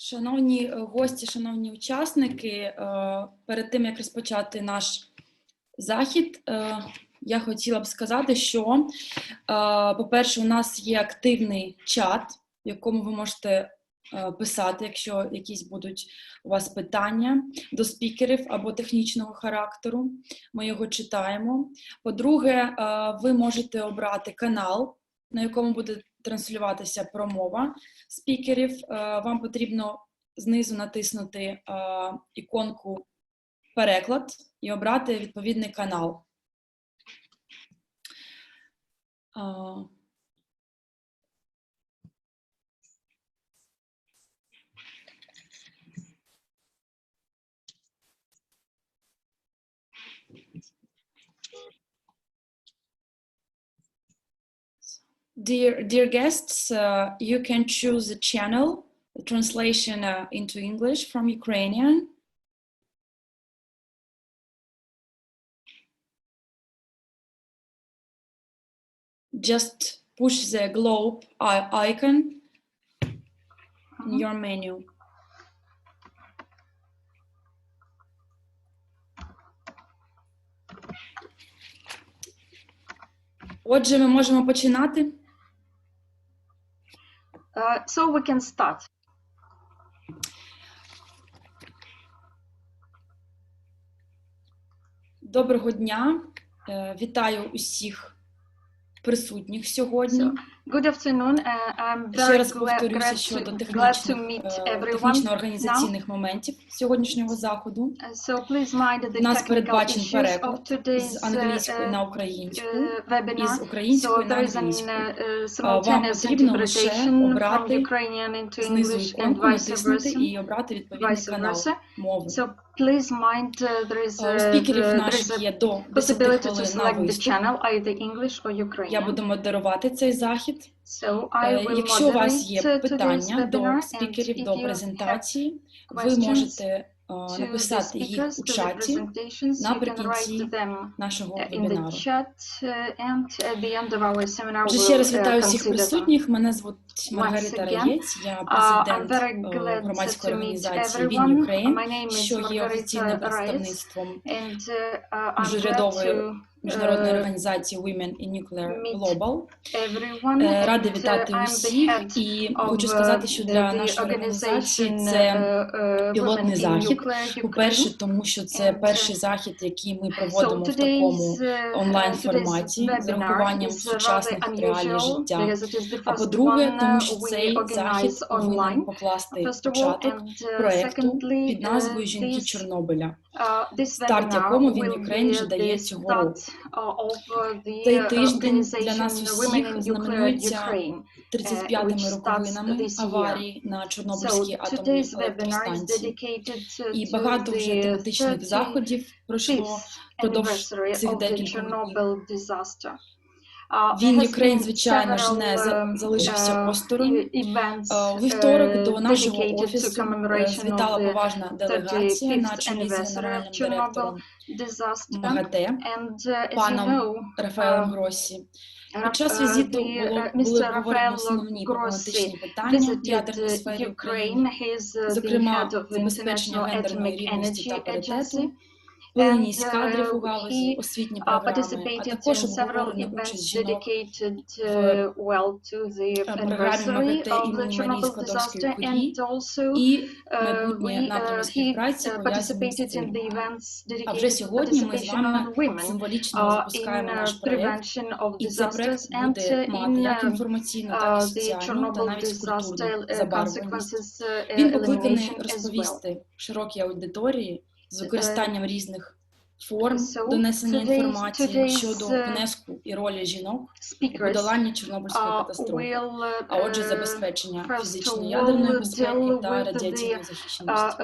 Шановні гості, шановні учасники, перед тим, як розпочати наш захід, я хотіла б сказати, що, по-перше, у нас є активний чат, в якому ви можете писати, якщо якісь будуть у вас питання до спікерів або технічного характеру. Ми його читаємо. По-друге, ви можете обрати канал, на якому буде транслюватися промова спікерів. Вам потрібно знизу натиснути іконку «Переклад» і обрати відповідний канал. Dear guests, you can choose a channel, the translation into English from Ukrainian. Just push the globe icon in your menu. Отже, ми можемо починати. So we can start. Доброго дня. Вітаю усіх присутніх сьогодні. Good afternoon. I'm Ще раз very повторюся щодо технічно-організаційних моментів сьогоднішнього заходу. У нас передбачений переклад з англійської на українську, із української на англійську. Вам потрібно лише обрати знизу іконку, натиснути і обрати відповідний канал мови. У спікерів наших є до 10 хвилин на виступ. Я буду модерувати цей захід. Якщо у вас є питання до спікерів, до презентації, ви можете написати їх у чаті наприкінці нашого вебінару. Вже ще раз вітаю всіх присутніх. Мене звуть Маргарита Раєць, я президент громадської організації presswinukraine, що є офіційним представництвом міжурядової міжнародної організації Women in Nuclear Global. Рада вітати усіх і хочу сказати, що для нашої організації це пілотний захід. По-перше, тому що це перший захід, який ми проводимо в такому онлайн-форматі з урахуванням сучасних реалій життя. А по-друге, тому що цей захід повинен покласти початок проєкту під назвою «Жінки Чорнобиля», старт якому Ukraine вже дає цього року. Цей тиждень для нас усіх знаменується 35-ми роковинами аварії на Чорнобильській атомній електростанції. І багато вже тематичних заходів пройшло впродовж цих декількох днів. Ukraine, звичайно ж, не залишився осторонь. У вівторок до нашого офісу завітала поважна делегація на чолі з генеральним директором МАГАТЕ, паном Рафаелем Гросі. Під час візиту були обговорені основні проблематичні питання в ядерній сфері України, зокрема забезпечення гендерної рівності та паритету, пильність кадрів у галузі, освітні програми, а також обговорення участь жінок в програмі МАГАТЕ імені Марії Складовської-Курі і майбутні напрями співпраці, пов'язані з цим. А вже сьогодні ми з вами символічно запускаємо наш проєкт, і цей проєкт буде мати як інформаційну, так і соціальну, та навіть культурну забарвленість. Він покликаний розповісти широкій аудиторії з використанням різних форм донесення інформації щодо внеску і ролі жінок у подоланні Чорнобильської катастрофи, а отже забезпечення фізичної ядерної безпеки та радіаційної захищеності.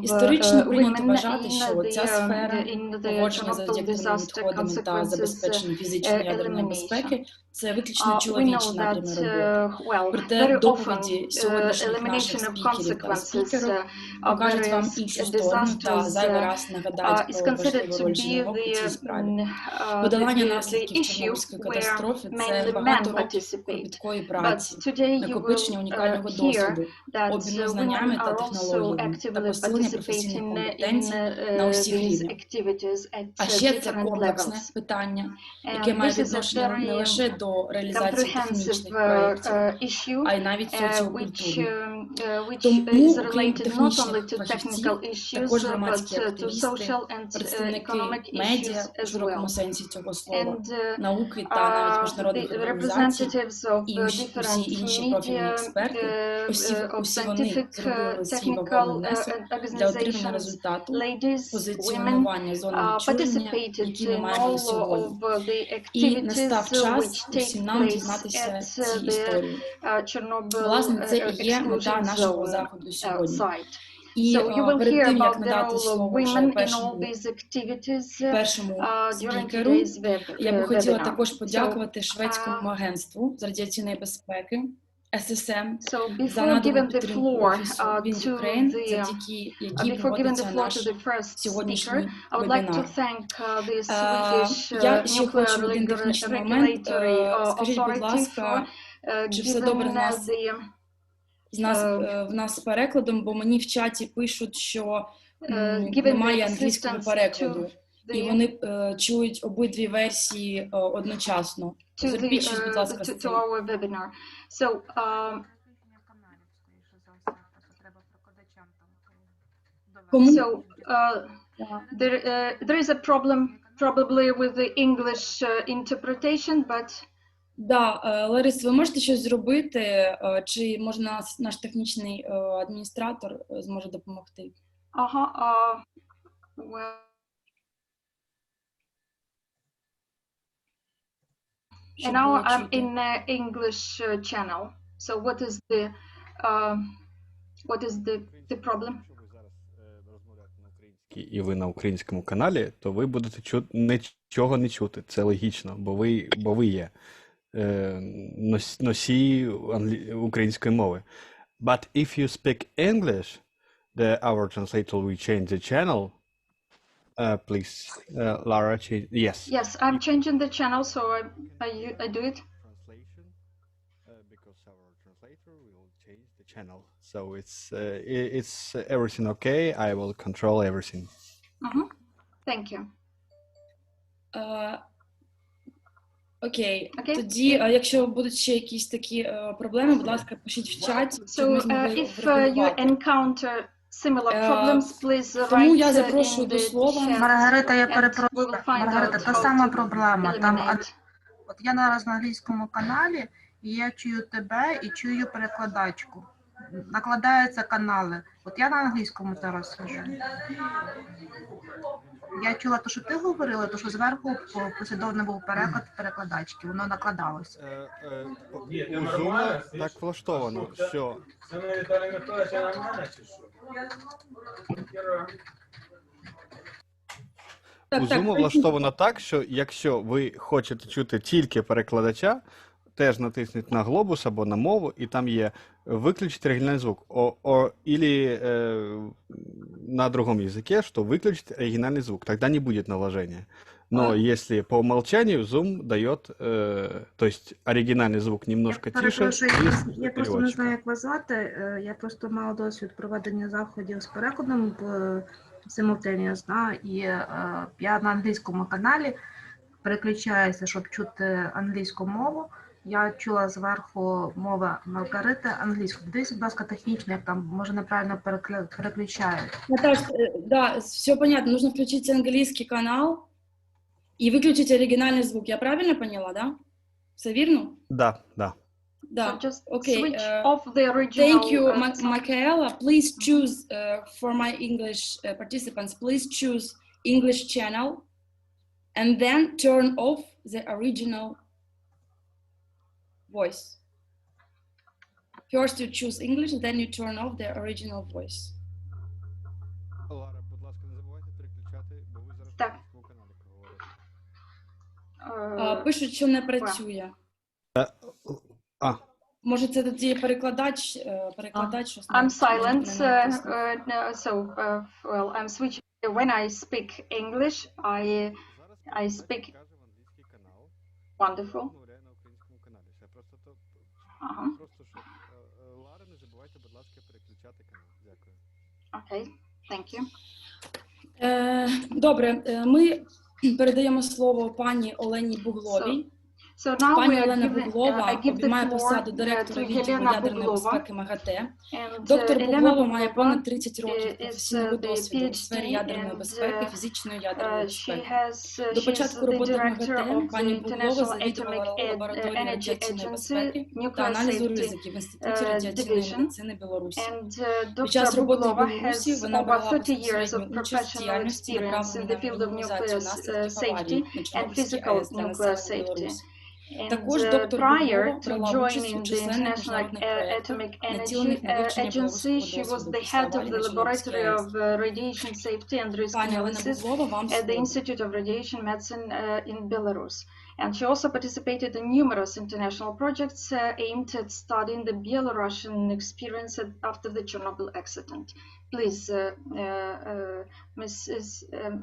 Історично прийнято вважати, що ця сфера поводження з радіоактивними відходами та забезпечення фізичної ядерної безпеки – це виключно чоловічий напрямок роботи. Проте доповіді сьогоднішніх наших спікерів та спікерів покажуть вам іншу сторону та зайвий раз нагадають про важливу роль жінок у цій справі. Подолання наслідків Чорнобильської катастрофи – це багато років кропіткої праці, накопичення унікального досвіду, обміну знаннями та технологіями та посилення професійних компетенцій на усіх рівнях. А ще це комплексне питання, яке має відношення не лише до реалізації технічних проєктів, а й навіть соціокультурних. Тому, окрім технічних фахівців, також громадські активісти, представники медіа у широкому сенсі цього слова, науки та навіть міжнародних організацій і усі інші профільні експерти, усі вони зробили свій вагомий внесок для отримання результату позиціонування зони відчуження, які ми маємо сьогодні. І настав час усім нам дізнатися ці історії. Власне, це і є мета нашого заходу сьогодні. І перед тим, як надати слово вже першому спікеру, я би хотіла також подякувати шведському агентству з радіаційної безпеки, ССМ, за надану підтримку Офісу Ukraine, завдяки якій проводиться наш сьогоднішній вебінар. Я ще хочу один технічний момент. Скажіть, будь ласка, чи все добре в нас з перекладом, бо мені в чаті пишуть, що немає англійського перекладу, і вони чують обидві версії одночасно. Зробіть щось, будь ласка, з цим. Кому? There is a problem probably with the English interpretation, but Да, Ларис, ви можете щось зробити, чи може наш технічний адміністратор зможе допомогти? Well, and now I'm in English channel. So what is the problem? І ви на українському каналі, то ви будете нічого не чути. Це логічно, бо ви є носії української мови. But if you speak English, our translator will change the channel. Please, Lara, change. Yes. Yes, I'm changing the channel, so I do it. Translation, because our translator will change the channel. So it's everything okay. I will control everything. Thank you. Окей. Тоді, якщо будуть ще якісь такі проблеми, будь ласка, пишіть в чаті, щоб ми змогли врегулювати. Тому я запрошую до слова. Маргарита, я перепрошую. Маргарита, та сама проблема. От я наразі на англійському каналі, і я чую тебе і чую перекладачку. Накладаються канали. От я на англійському зараз сижу. Я чула те, що ти говорила, то що зверху послідовно був переклад перекладачки, воно накладалося. У Zoom так влаштовано, що... Це на Віталій Миколаївич, а на мене чи що? У Zoom влаштовано так, що якщо ви хочете чути тільки перекладача, теж натисніть на глобус або на мову, і там є «Выключить оригинальный звук», или на другом языке, что «Выключить оригинальный звук», тогда не будет наложения. Но если по умолчанию Zoom дает, то есть оригинальный звук немножко тише. Я просто не знаю, як вважати, я просто мала досвід проведення заходів з перекладом simultaneous, і я на англійському каналі переключаюся, щоб чути англійську мову. Я чула зверху мова Маргарити англійську. Дивіться, будь ласка, технічно, як там, може, неправильно переключають. Наташ, да, все понятно. Нужно включить английский канал и выключить оригинальный звук. Я правильно поняла, да? Все верно? Да, да. Да, Okay. Thank you, Michaela. Please choose, for my English participants, please choose English channel and then turn off the original voice. First you choose English, then you turn off the original voice. Лара, будь ласка, не забувайте переключати, бо ви зараз Так. на своєму каналі говорите. Пишуть, що не працює. Може, це тоді перекладач, щось. I'm silent, well, I'm switching when I speak English, I speak wonderful. Ну, реально українському каналі. Все просто то Ага. просто щоб Лара, не забувайте, будь ласка, переключати канал. Дякую. Okay, thank you. Добре, ми передаємо слово пані Олені Бугловій. So now Пані we are Олена giving, Буглова I give the обіймає floor посаду директора to відділу Елена ядерної Буглова. безпеки МАГАТЕ. And Доктор Елена Буглова має понад 30 років is професійного the досвіду у PhD сфері ядерної and безпеки, фізичної ядерної безпеки. До she's початку the роботи в director МАГАТЕ of the пані Буглова International завідувала Atomic лабораторією Energy радіаційної Agency, безпеки та Nuclear аналізу Safety ризиків в Інституті радіаційної Division. медицини Білорусі. And Під час Dr. роботи в Buglova Білорусі has вона over брала 30 years безпосередню of участь в professional діяльності, experience направленій in на the field of мінімізацію nuclear наслідків safety аварії на and Чорнобильській physical АЕС для nuclear населення safety. Білорусі. And Також доктор prior Буглова to брала участь у joining the численних International міжнародних проєктах, Atomic націлених на Energy вивчення Agency, білоруського she was досвіду the після head of аварії the на Чорнобильській Laboratory АЕС. of Radiation Safety and Risk Пані Олена Analysis Буглова, вам at the слово. Institute of Radiation Medicine in Belarus. And she also participated in numerous international projects aimed at studying the Belarusian experience after the Chernobyl accident. Please,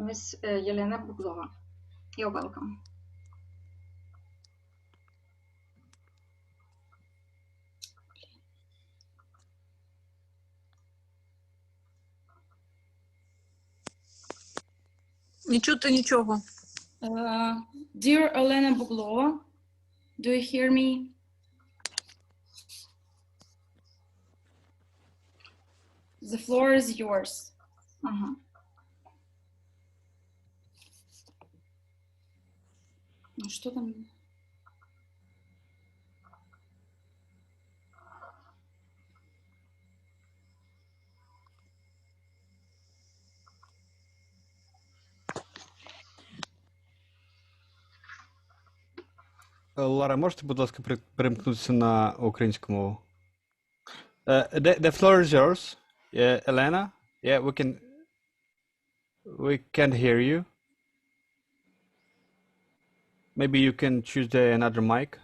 Miss Yelena Buglova, you're welcome. Не чути нічого. Dear Olena Buglova, do you hear me? The floor is yours. Ну что там? Лара, можете, будь ласка, перемкнутися на українську мову? The floor is yours, Elena. Yeah, we can hear you. Maybe you can choose another mic.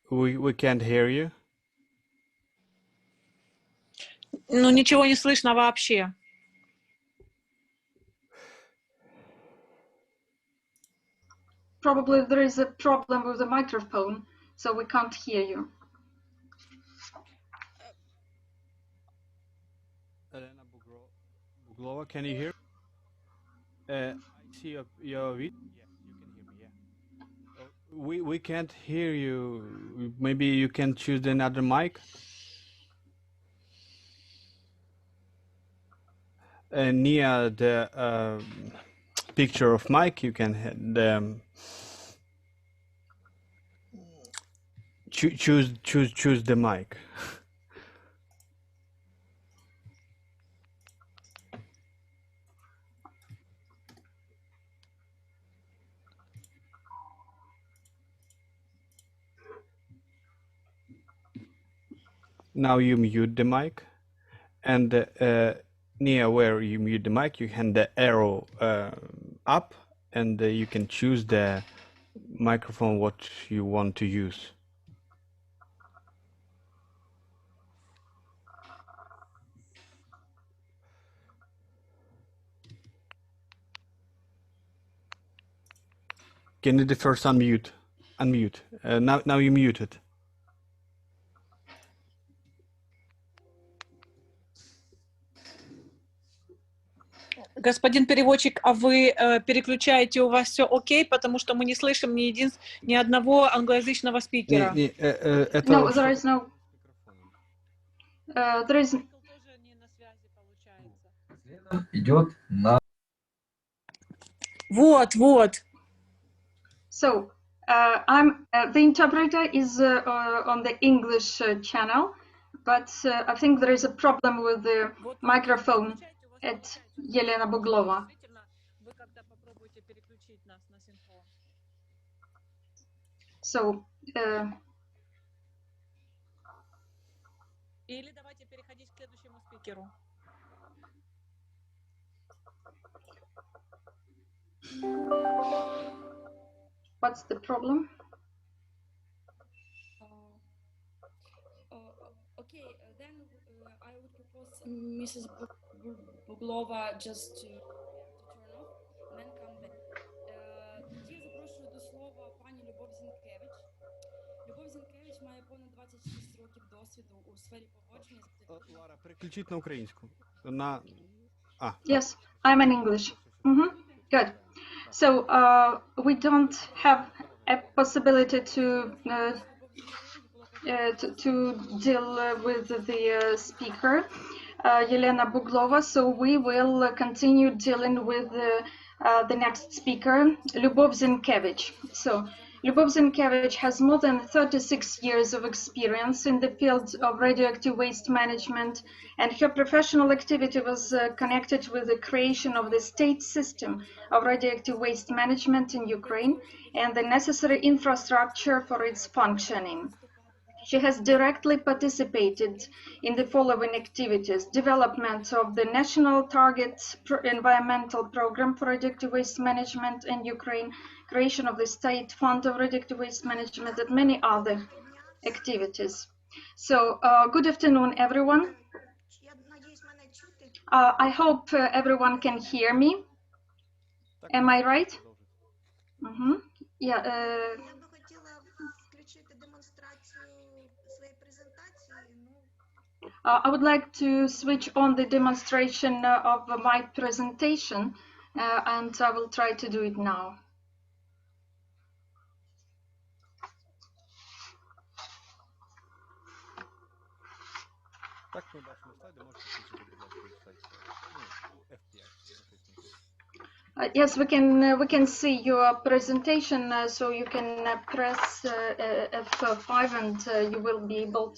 We can't hear you. Ну, ничего не слышно вообще. Probably there is a problem with the microphone, so we can't hear you. Elena Buglova, can you hear? I see your video. Yes, you can hear me. Yeah. We can't hear you. Maybe you can choose another mic. Near the picture of mic, you can choose the mic. Now you mute the mic, and near where you mute the mic, you hand the arrow up, and you can choose the microphone what you want to use. Can you first unmute? Now you muted. Господин переводчик, а вы переключаете, у вас все окей, потому что мы не слышим ни одного англоязычного спикера. No, there is no. There is. Тоже не на связи получается. Идет на... Вот. So, the interpreter is on the English channel, but I think there is a problem with the microphone at Елена Буглова. Вы когда попробуйте переключить нас на синхрон. So, Или давайте переходить к следующему спикеру. What's the problem? Okay, then I would propose Mrs. Buglova just to turn off and then come back. Тоді я запрошую до слова пані Любов Зінкевич. Любов Зінкевич має понад 26 років досвіду у сфері поводження. Лара, переключіть на українську. Yes, I'm in English. Good. So we don't have a possibility to deal with the speaker, Yelena Buglova, so we will continue dealing with the next speaker, Lyubov Zinkevich. So Lyubov Zinkevich has more than 36 years of experience in the field of radioactive waste management, and her professional activity was connected with the creation of the state system of radioactive waste management in Ukraine and the necessary infrastructure for its functioning. She has directly participated in the following activities: development of the National Target Environmental Program for Radioactive Waste Management in Ukraine, creation of the State Fund of Radioactive Waste Management, and many other activities. So, good afternoon, everyone. I hope everyone can hear me. Am I right? Yeah. I would like to switch on the demonstration of my presentation, and I will try to do it now. Yes, we can see your presentation, so you can press F5 and you will be able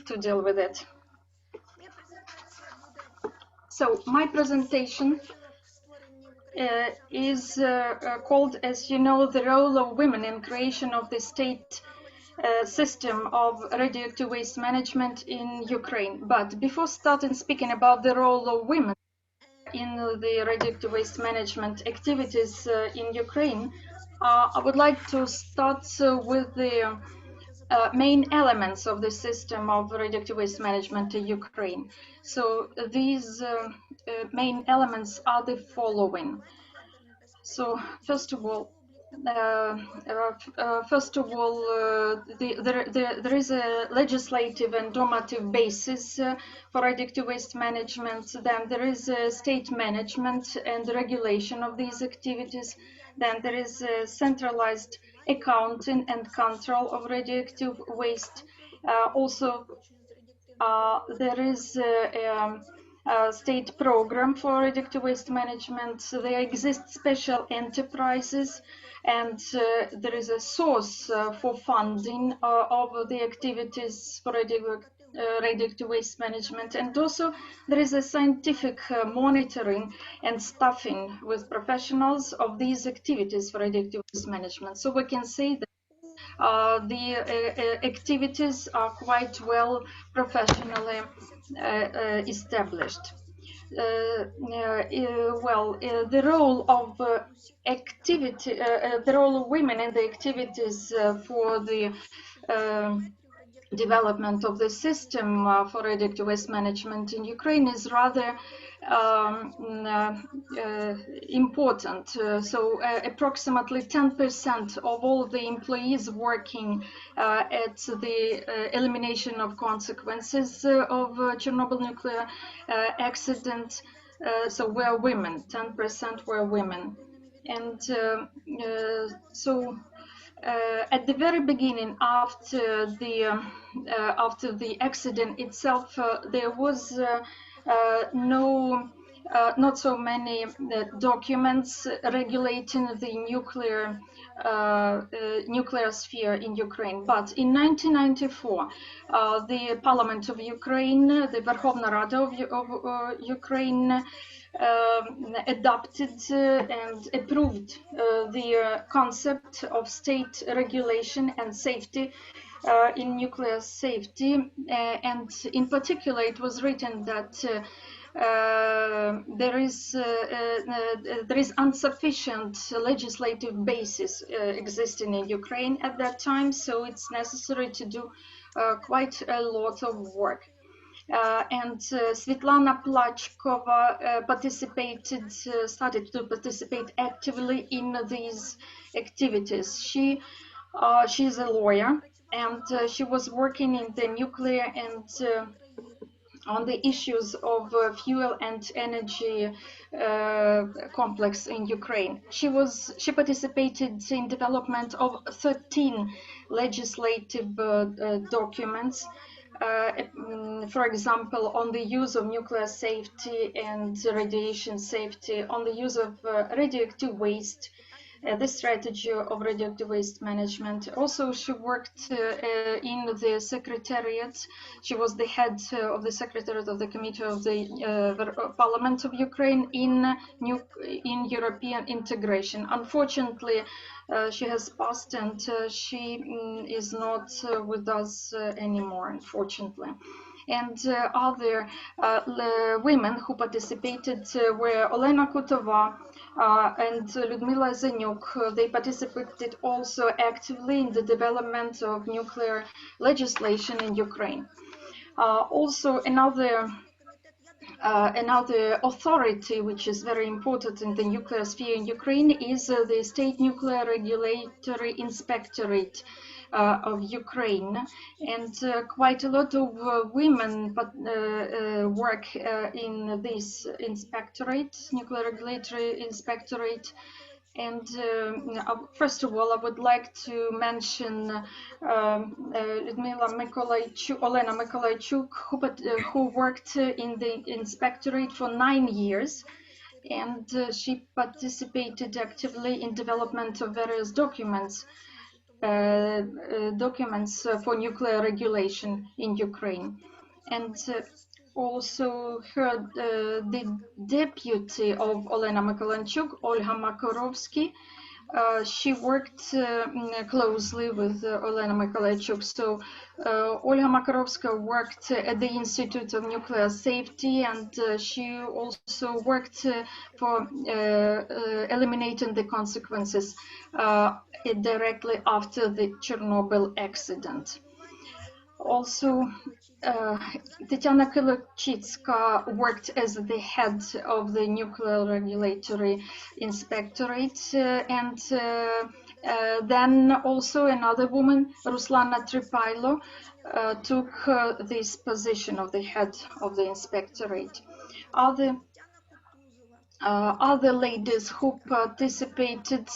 to deal with it. So my presentation is called, as you know, the role of women in creation of the state system of radioactive waste management in Ukraine. But before starting speaking about the role of women in the radioactive waste management activities in Ukraine, I would like to start with the main elements of the system of radioactive waste management in Ukraine. So these main elements are the following. So first of all, there is a legislative and normative basis for radioactive waste management. Then there is state management and regulation of these activities. Then there is centralized accounting and control of radioactive waste. Also, there is a state program for radioactive waste management. There exist special enterprises, and there is a source for funding of the activities for radioactive waste management. And also there is a scientific monitoring and staffing with professionals of these activities for radioactive waste management. So we can say that the activities are quite well professionally established. The role of the role of women in the activities for the development of the system for radioactive waste management in Ukraine is rather important. So approximately 10% of all the employees working at the elimination of consequences of Chernobyl nuclear accident so were women. 10% were women. And at the very beginning, after the accident itself, there was not so many documents regulating the nuclear sphere in Ukraine. But in 1994, the Parliament of Ukraine, the Верховна Рада of Ukraine, adopted and approved the concept of state regulation and safety in nuclear safety, and in particular it was written that there is insufficient legislative basis existing in Ukraine at that time, so it's necessary to do quite a lot of work. And Svetlana Plachkova started to participate actively in these activities. She's a lawyer, and she was working in the nuclear and on the issues of fuel and energy complex in Ukraine. She participated in development of 13 legislative documents, for example, on the use of nuclear safety and radiation safety, on the use of radioactive waste, the strategy of radioactive waste management. Also, she worked in the secretariat. She was the head of the secretariat of the Committee of the Parliament of Ukraine in European integration. Unfortunately, she has passed, and she is not with us anymore, unfortunately. And other women who participated were Olena Kutova and Lyudmila Zanyuk. They participated also actively in the development of nuclear legislation in Ukraine. Also, another authority which is very important in the nuclear sphere in Ukraine is the State Nuclear Regulatory Inspectorate of Ukraine, and quite a lot of women work in this inspectorate, Nuclear Regulatory Inspectorate. And first of all, I would like to mention Olena Mykolaichuk, who worked in the inspectorate for 9 years, and she participated actively in development of various documents for nuclear regulation in Ukraine. And also the deputy of Olena Mykolaichuk, Olga Makarovsky, she worked closely with Olena Mykolaichuk. So Olga Makarovska worked at the Institute of Nuclear Safety, and she also worked for eliminating the consequences directly after the Chernobyl accident. Also, Tatiana Kilokchitska worked as the head of the Nuclear Regulatory Inspectorate, and then also another woman, Ruslana Tripaylo, took this position of the head of the inspectorate. Other ladies who participated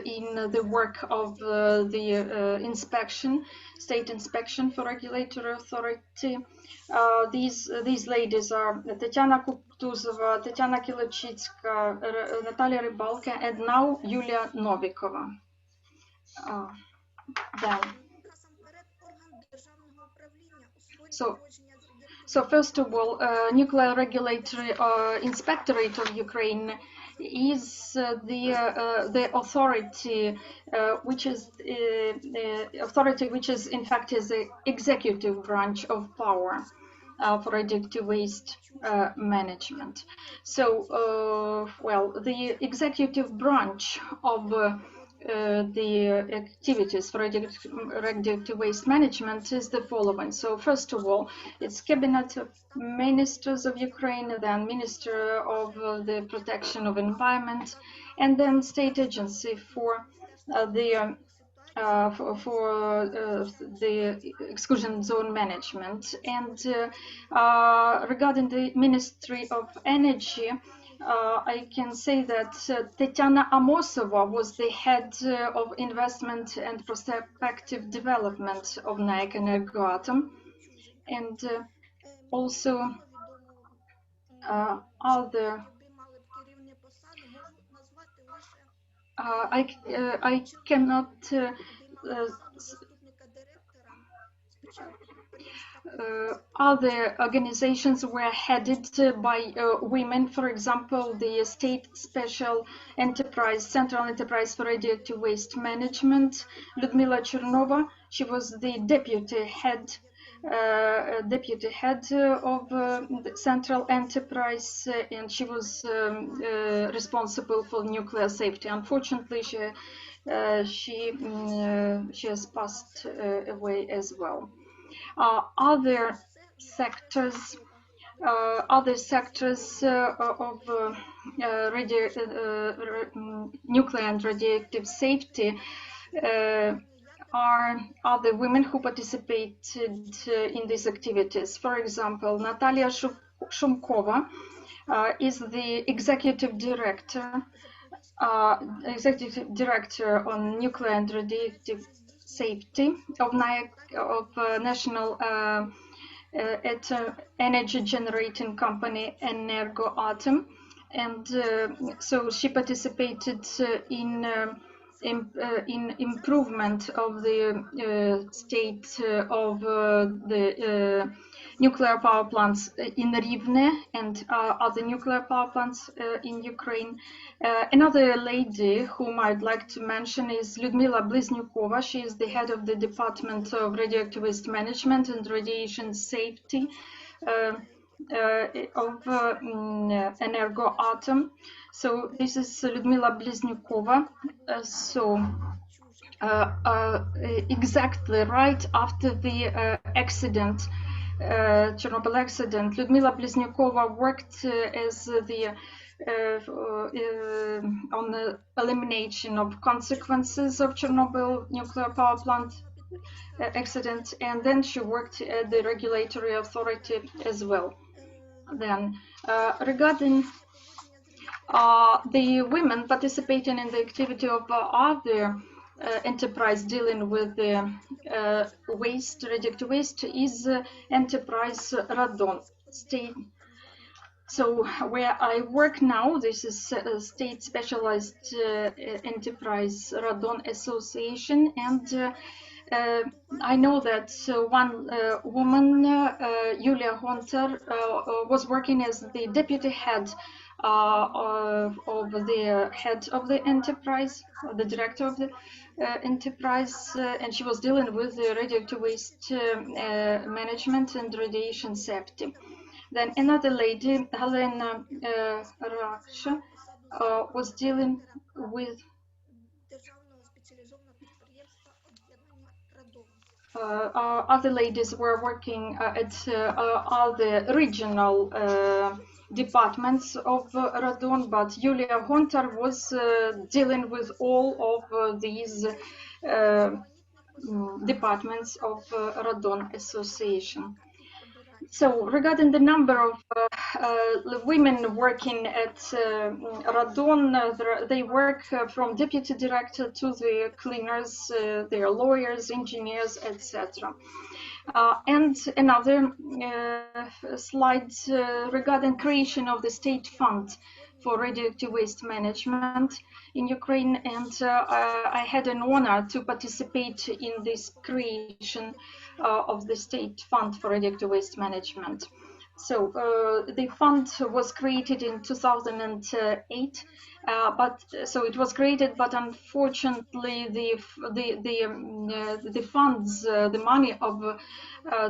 in the work of the inspection, state inspection for regulatory authority, these ladies are Tatiana Kutuzova, Tatiana Kilokchitska, Natalia Rybalka, and now Yulia Novikova. So first of all, Nuclear Regulatory Inspectorate of Ukraine is the authority which is in fact is the executive branch of power for radioactive waste management. So, well, the executive branch of the activities for radioactive waste management is the following. So first of all, it's Cabinet of Ministers of Ukraine, then Minister of the Protection of Environment, and then State Agency for the exclusion zone management. And regarding the Ministry of Energy, I can say that Tatiana Amosova was the head of investment and prospective development of NAEK Energoatom, and also other. I cannot. Other organizations were headed by women, for example, the State Special Enterprise, Central Enterprise for Radioactive Waste Management, Lyudmila Chernova. She was the deputy head deputy head of the central enterprise, and she was responsible for nuclear safety. Unfortunately, she has passed away as well. Other sectors of nuclear and radioactive safety are the women who participated in these activities. For example, Natalia Shumkova is the executive director on nuclear and radioactive safety of national energy generating company Energoatom, and so she participated in improvement of the state of the nuclear power plants in Rivne and other nuclear power plants in Ukraine. Another lady whom I'd like to mention is Lyudmila Bliznyukova. She is the head of the Department of Radioactive Waste Management and Radiation Safety of Energoatom. So this is Lyudmila Bliznyukova. Exactly right after the accident, Chernobyl accident, Lyudmila Bliznyukova worked as the on the elimination of consequences of Chernobyl nuclear power plant accident, and then she worked at the regulatory authority as well. Then, regarding the women participating in the activity of other enterprise dealing with the waste, radioactive waste, is enterprise Radon state. So where I work now, this is a state specialized enterprise Radon Association, and I know that one woman, Yulia Hontar, was working as the deputy head of the head of the enterprise, the director of the enterprise, and she was dealing with the radioactive waste management and radiation safety. Then another lady, Helena Raksha, was dealing with other ladies were working at other regional departments of Radon, but Yulia Hontar was dealing with all of these departments of Radon Association. So regarding the number of women working at Radon, they work from deputy director to the cleaners, they are lawyers, engineers, etc. And another slide regarding creation of the state fund for radioactive waste management in Ukraine, and I had an honor to participate in this creation of the state fund for radioactive waste management. So the fund was created in 2008, but so it was created, but unfortunately the funds, the money of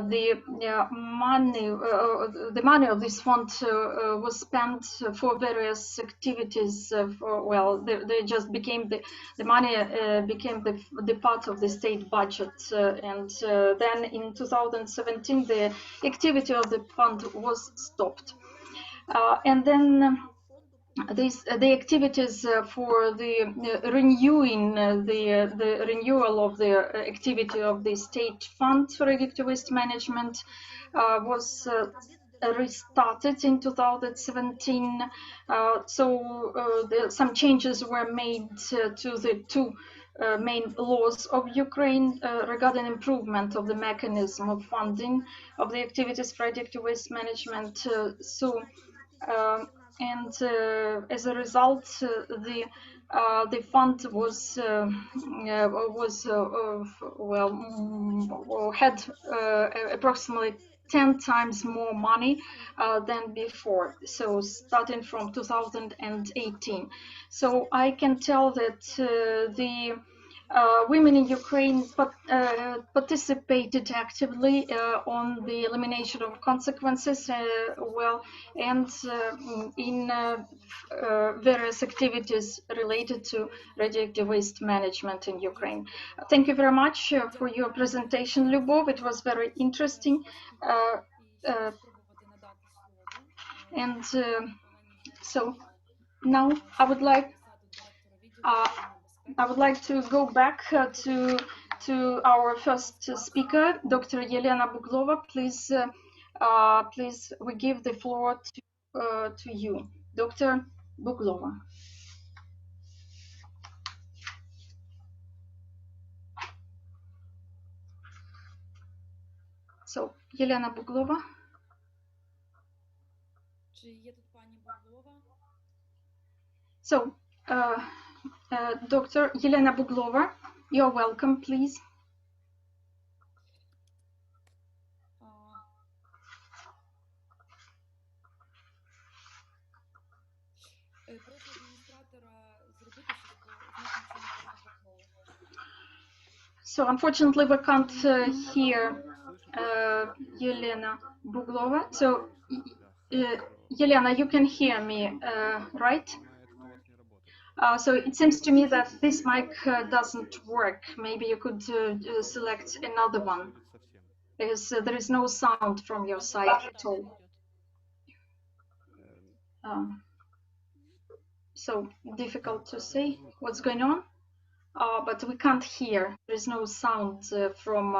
the money of this fund was spent for various activities. They just became the money became the part of the state budget, and then in 2017 the activity of the fund was stopped, and then the activities for the renewing the renewal of the activity of the state fund for radioactive waste management was restarted in 2017. Some changes were made to the two main laws of Ukraine regarding improvement of the mechanism of funding of the activities for radioactive waste management. As a result, the fund had approximately 10 times more money than before, so starting from 2018. So I can tell that women in Ukraine participated actively on the elimination of consequences, and in various activities related to radioactive waste management in Ukraine. Thank you very much for your presentation, Lyubov. It was very interesting. So now I would like to go back to our first speaker, Dr. Yelena Buglova. Please, we give the floor to you, Dr. Buglova. So, Yelena Buglova. So, Dr. Yelena Buglova, you're welcome, please. So, unfortunately, we can't hear Yelena Buglova. So, Yelena, you can hear me, right? So it seems to me that this mic doesn't work. Maybe you could select another one, because there is no sound from your side at all. So difficult to say what's going on, but we can't hear. There is no sound from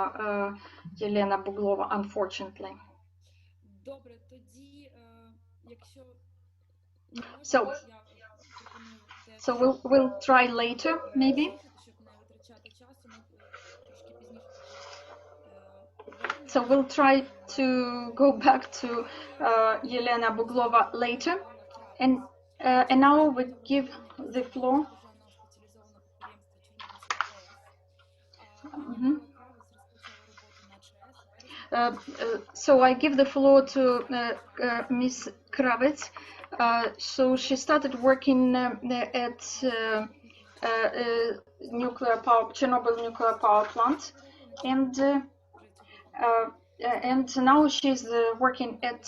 Yelena Buglova, unfortunately. So we'll try later, maybe. So we'll try to go back to Yelena Buglova later, and now we give the floor. So I give the floor to Ms. Kravets. So she started working at Chernobyl nuclear power plant, and now she's working at.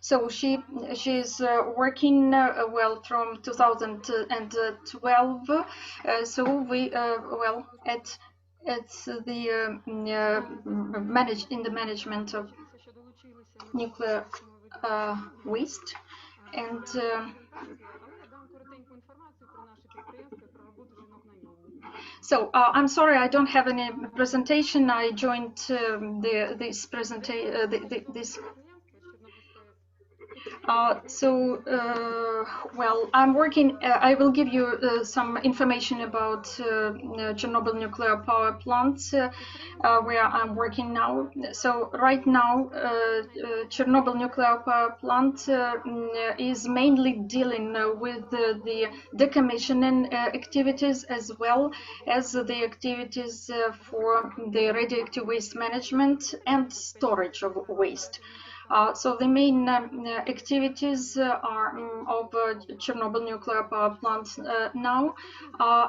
So she's working well from 2012. So we at the in the management of nuclear waste, and so I'm sorry, I don't have any presentation. I joined this presentation. Well, I'm working. I will give you some information about Chernobyl nuclear power plant, where I'm working now. So right now, Chernobyl nuclear power plant is mainly dealing with the decommissioning activities, as well as the activities for the radioactive waste management and storage of waste. So the main activities are of Chernobyl nuclear power plant now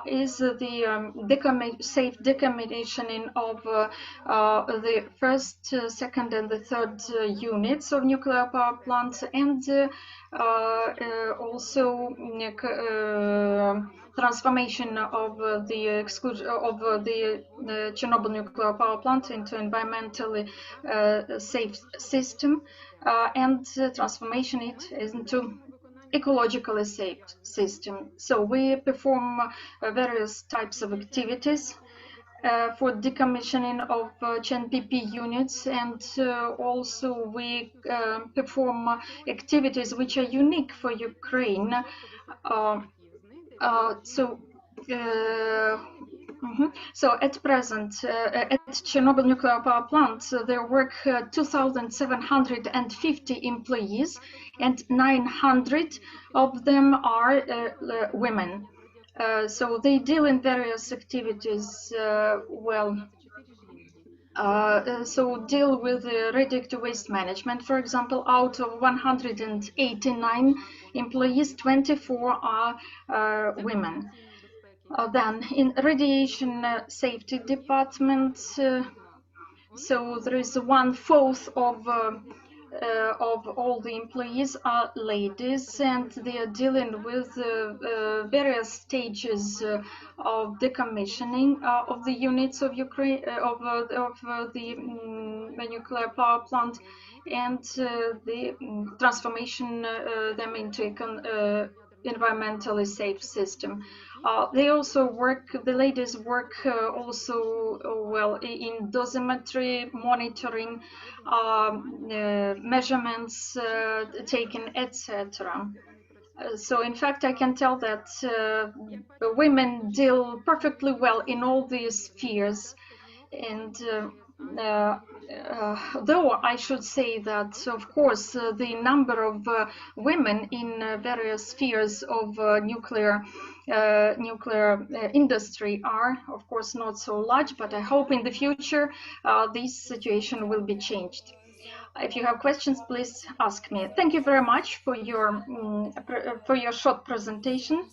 is the safe decommissioning of the first, second, and the third units of nuclear power plant, and also transformation of the Chernobyl nuclear power plant into environmentally safe system, and transformation it into ecologically safe system. So we perform various types of activities for decommissioning of ChenPP units, and also we perform activities which are unique for Ukraine. So at present, at Chernobyl nuclear power plant, there work 2,750 employees, and 900 of them are women. So they deal in various activities. Well, so deal with radioactive waste management. For example, out of 189 employees, 24 are women. Then in radiation safety department, so there is 1/4 of all the employees are ladies, and they are dealing with various stages of decommissioning of the units of Ukraine, of the nuclear power plant, and the transformation them into a environmentally safe system. They also work, the ladies work also well in dosimetry, monitoring, measurements taken, etc. So in fact, I can tell that women deal perfectly well in all these spheres. And though I should say that, of course, the number of women in various spheres of nuclear industry are, of course, not so large, but I hope in the future this situation will be changed. If you have questions, please ask me. Thank you very much for your short presentation.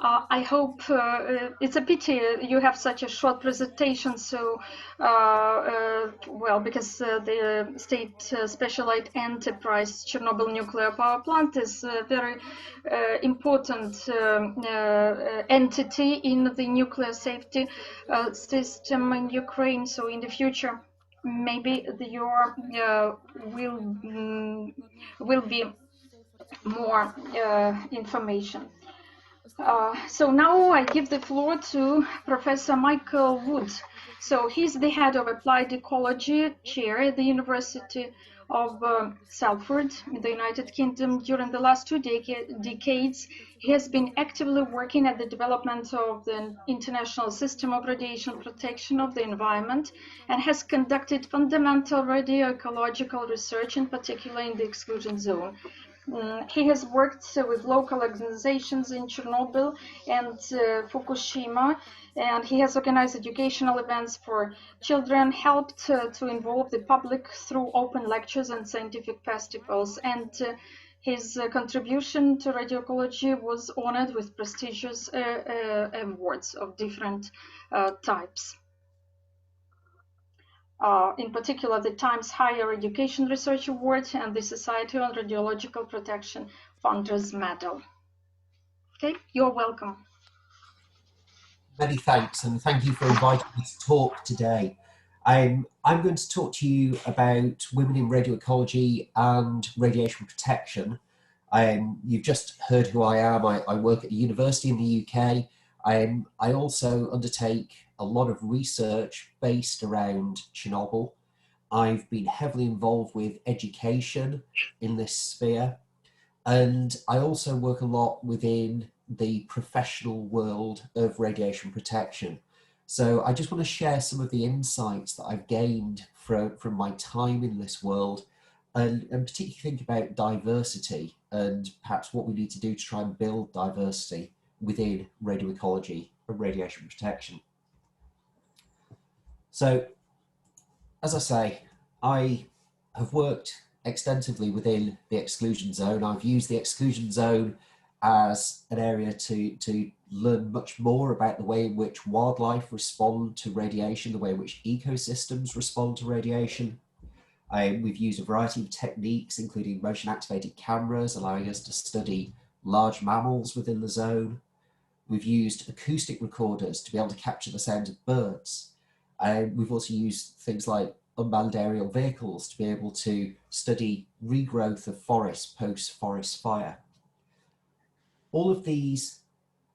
I hope it's a pity you have such a short presentation. So, well, because the state specialized enterprise Chernobyl nuclear power plant is a very important entity in the nuclear safety system in Ukraine. So, in the future, maybe your will be more information. So now I give the floor to Professor Michael Wood. So he's the head of Applied Ecology Chair at the University of Salford in the United Kingdom. During the last 2 decades, he has been actively working at the development of the international system of radiation protection of the environment and has conducted fundamental radioecological research, in particular in the exclusion zone. He has worked with local organizations in Chernobyl and Fukushima, and he has organized educational events for children, helped to involve the public through open lectures and scientific festivals, and his contribution to radioecology was honored with prestigious awards of different types. In particular, the Times Higher Education Research Award and the Society on Radiological Protection Founders Medal. Okay, you're welcome. Many thanks, and thank you for inviting me to talk today. I'm going to talk to you about women in radioecology and radiation protection. You've just heard who I am. I work at a university in the UK. I also undertake a lot of research based around Chernobyl. I've been heavily involved with education in this sphere, and I also work a lot within the professional world of radiation protection. So I just want to share some of the insights that I've gained from my time in this world, and particularly think about diversity and perhaps what we need to do to try and build diversity within radioecology and radiation protection. So, as I say, I have worked extensively within the exclusion zone. I've used the exclusion zone as an area to learn much more about the way in which wildlife respond to radiation, the way in which ecosystems respond to radiation. We've used a variety of techniques, including motion-activated cameras, allowing us to study large mammals within the zone. We've used acoustic recorders to be able to capture the sound of birds. We've also used things like unmanned aerial vehicles to be able to study regrowth of forests post-forest fire. All of these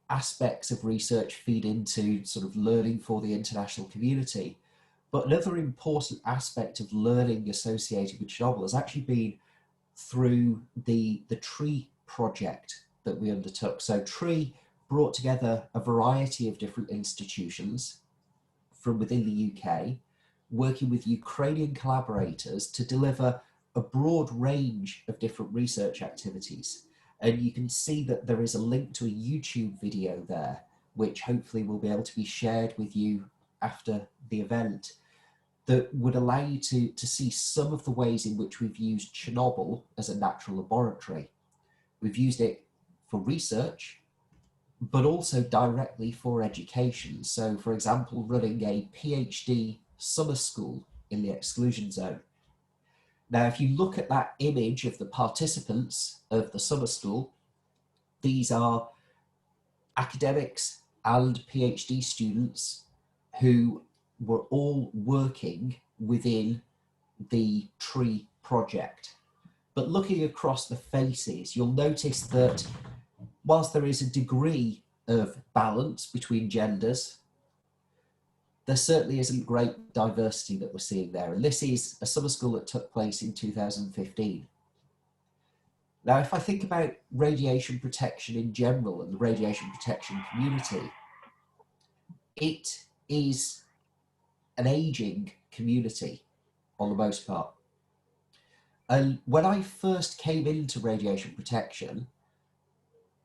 aspects of research feed into sort of learning for the international community. But another important aspect of learning associated with Chernobyl has actually been through the TREE project that we undertook. So TREE brought together a variety of different institutions from within the UK, working with Ukrainian collaborators to deliver a broad range of different research activities. And you can see that there is a link to a YouTube video there, which hopefully will be able to be shared with you after the event that would allow you to see some of the ways in which we've used Chernobyl as a natural laboratory. We've used it for research, but also directly for education. So, for example, running a PhD summer school in the exclusion zone. Now, if you look at that image of the participants of the summer school, these are academics and PhD students who were all working within the tree project. But looking across the faces, you'll notice that whilst there is a degree of balance between genders, there certainly isn't great diversity that we're seeing there. And this is a summer school that took place in 2015. Now, if I think about radiation protection in general and the radiation protection community, it is an aging community on the most part. And when I first came into radiation protection,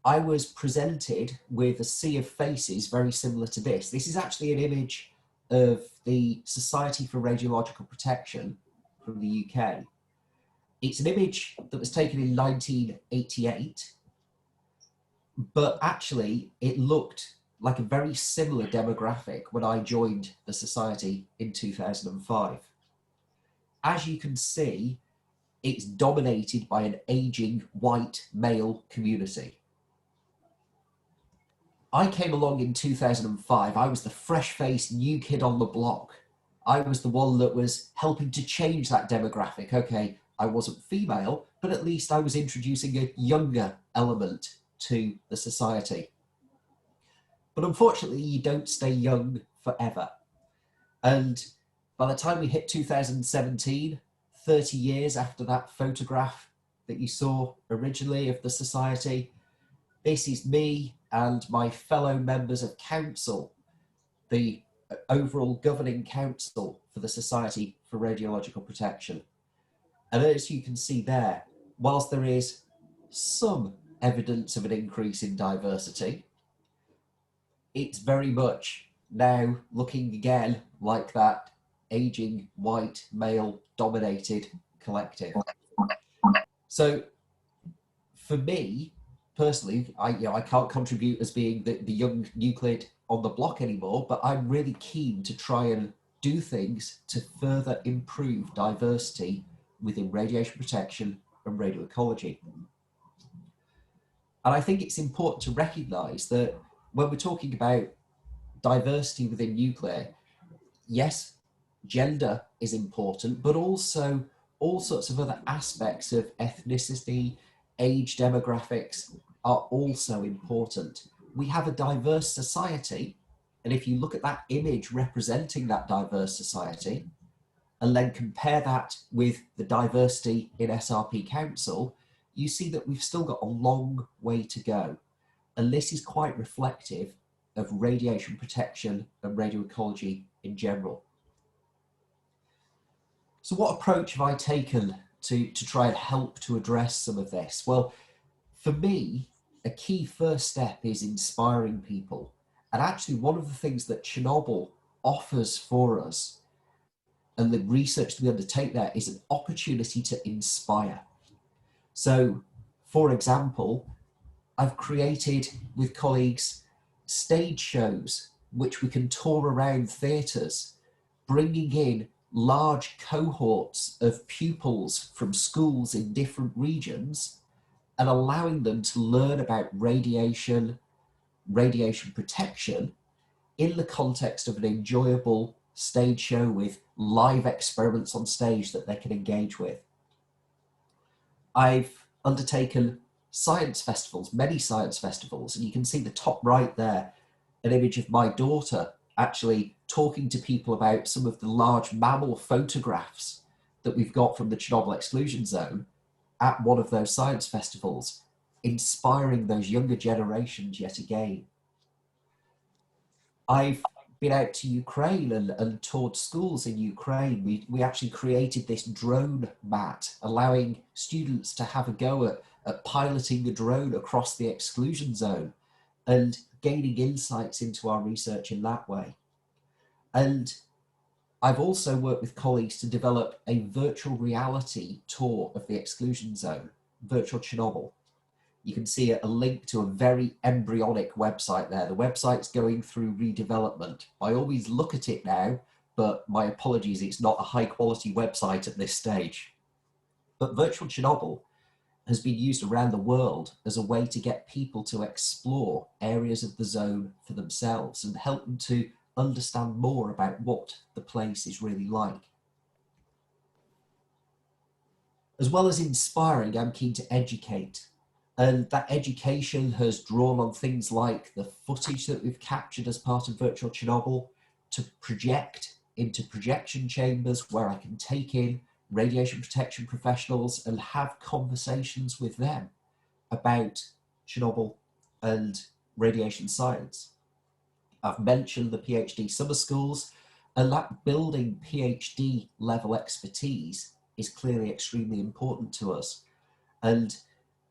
I was presented with a sea of faces very similar to this. This is actually an image of the Society for Radiological Protection from the UK. It's an image that was taken in 1988, but actually it looked like a very similar demographic when I joined the society in 2005. As you can see, it's dominated by an aging white male community. I came along in 2005. I was the fresh-faced new kid on the block. I was the one that was helping to change that demographic. Okay, I wasn't female, but at least I was introducing a younger element to the society. But unfortunately, you don't stay young forever. And by the time we hit 2017, 30 years after that photograph that you saw originally of the society, this is me and my fellow members of council, the overall governing council for the Society for Radiological Protection. And as you can see there, whilst there is some evidence of an increase in diversity, it's very much now looking again like that aging white male dominated collective. So for me personally, I can't contribute as being the young nucleid on the block anymore, but I'm really keen to try and do things to further improve diversity within radiation protection and radioecology. And I think it's important to recognise that when we're talking about diversity within nuclear, yes, gender is important, but also all sorts of other aspects of ethnicity, age demographics are also important. We have a diverse society, and if you look at that image representing that diverse society, and then compare that with the diversity in SRP Council, you see that we've still got a long way to go. And this is quite reflective of radiation protection and radioecology in general. So what approach have I taken to try and help to address some of this? Well, for me, a key first step is inspiring people. And actually one of the things that Chernobyl offers for us and the research that we undertake there is an opportunity to inspire. So, for example, I've created with colleagues stage shows which we can tour around theatres, bringing in large cohorts of pupils from schools in different regions and allowing them to learn about radiation protection in the context of an enjoyable stage show with live experiments on stage that they can engage with. I've undertaken science festivals, many science festivals, and you can see the top right there, an image of my daughter actually talking to people about some of the large mammal photographs that we've got from the Chernobyl exclusion zone at one of those science festivals, inspiring those younger generations yet again. I've been out to Ukraine and toured schools in Ukraine. We actually created this drone mat, allowing students to have a go at piloting the drone across the exclusion zone and gaining insights into our research in that way. And I've also worked with colleagues to develop a virtual reality tour of the exclusion zone, Virtual Chernobyl. You can see a link to a very embryonic website there. The website's going through redevelopment. I always look at it now, but my apologies, it's not a high quality website at this stage. But Virtual Chernobyl has been used around the world as a way to get people to explore areas of the zone for themselves and help them to understand more about what the place is really like. As well as inspiring, I'm keen to educate. And that education has drawn on things like the footage that we've captured as part of Virtual Chernobyl to project into projection chambers where I can take in radiation protection professionals and have conversations with them about Chernobyl and radiation science. I've mentioned the PhD summer schools, and that building PhD level expertise is clearly extremely important to us. And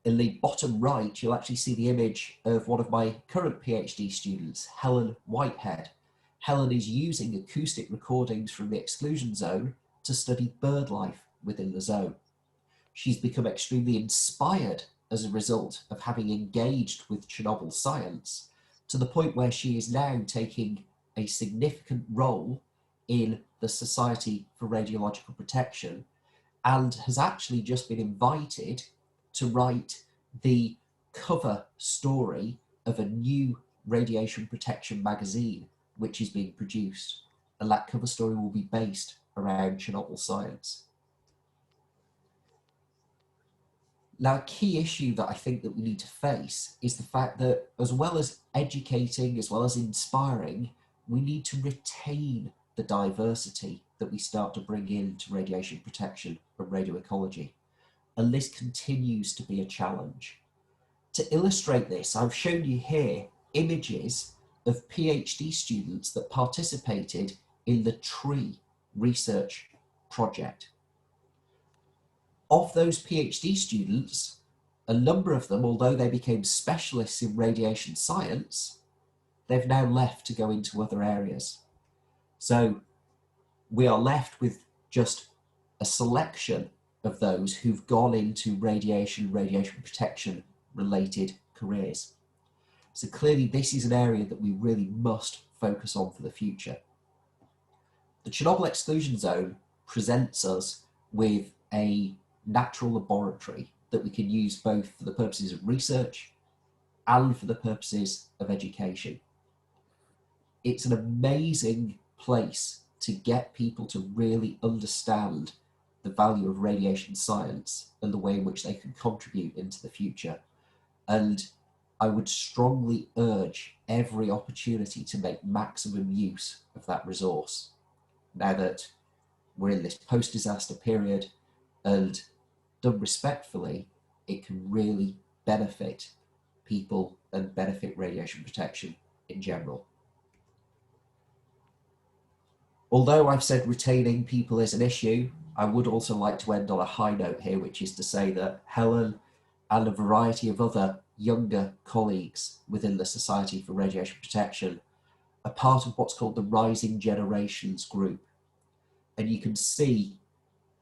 in the bottom right, you'll actually see the image of one of my current PhD students, Helen Whitehead. Helen is using acoustic recordings from the exclusion zone to study bird life within the zone. She's become extremely inspired as a result of having engaged with Chernobyl science, to the point where she is now taking a significant role in the Society for Radiological Protection and has actually just been invited to write the cover story of a new radiation protection magazine which is being produced, and that cover story will be based around Chernobyl science. Now, a key issue that I think that we need to face is the fact that as well as educating, as well as inspiring, we need to retain the diversity that we start to bring into radiation protection and radioecology. And this continues to be a challenge. To illustrate this, I've shown you here images of PhD students that participated in the TREE research project. Of those PhD students, a number of them, although they became specialists in radiation science, they've now left to go into other areas. So we are left with just a selection of those who've gone into radiation protection related careers. So clearly this is an area that we really must focus on for the future. The Chernobyl exclusion zone presents us with a natural laboratory that we can use both for the purposes of research and for the purposes of education. It's an amazing place to get people to really understand the value of radiation science and the way in which they can contribute into the future. And I would strongly urge every opportunity to make maximum use of that resource now that we're in this post-disaster period, and done respectfully, it can really benefit people and benefit radiation protection in general. Although I've said retaining people is an issue, I would also like to end on a high note here, which is to say that Helen and a variety of other younger colleagues within the Society for Radiation Protection are part of what's called the Rising Generations group. And you can see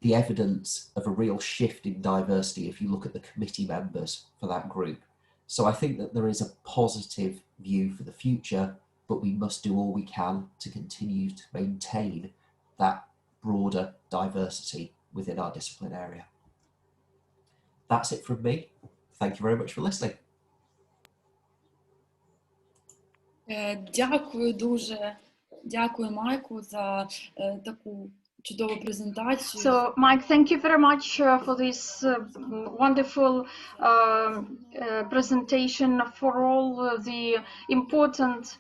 the evidence of a real shift in diversity if you look at the committee members for that group. So I think that there is a positive view for the future, but we must do all we can to continue to maintain that broader diversity within our discipline area. That's it from me. Thank you very much for listening. Дякую дуже. Дякую, Майку, за таку чудову презентацію. So, Mike, thank you very much for this wonderful presentation for all the important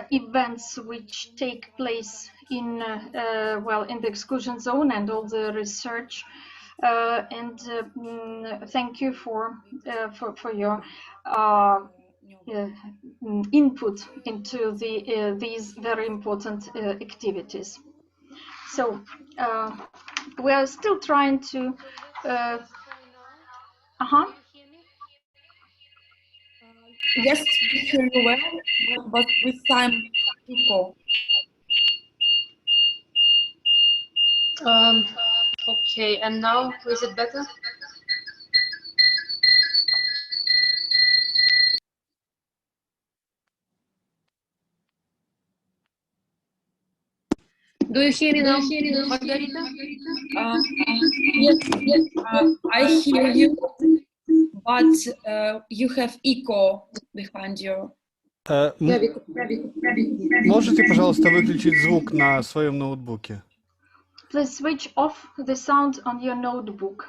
events which take place in in the exclusion zone and all the research. Thank you for your input into these very important activities. So we are still trying to. Yes, we hear you well, but with some echo. Okay, and now is it better? Do you hear me now, Margarita? Yes, I hear you, but you have echo behind you. Можете, пожалуйста, выключить звук на своем ноутбуке? Please switch off the sound on your notebook.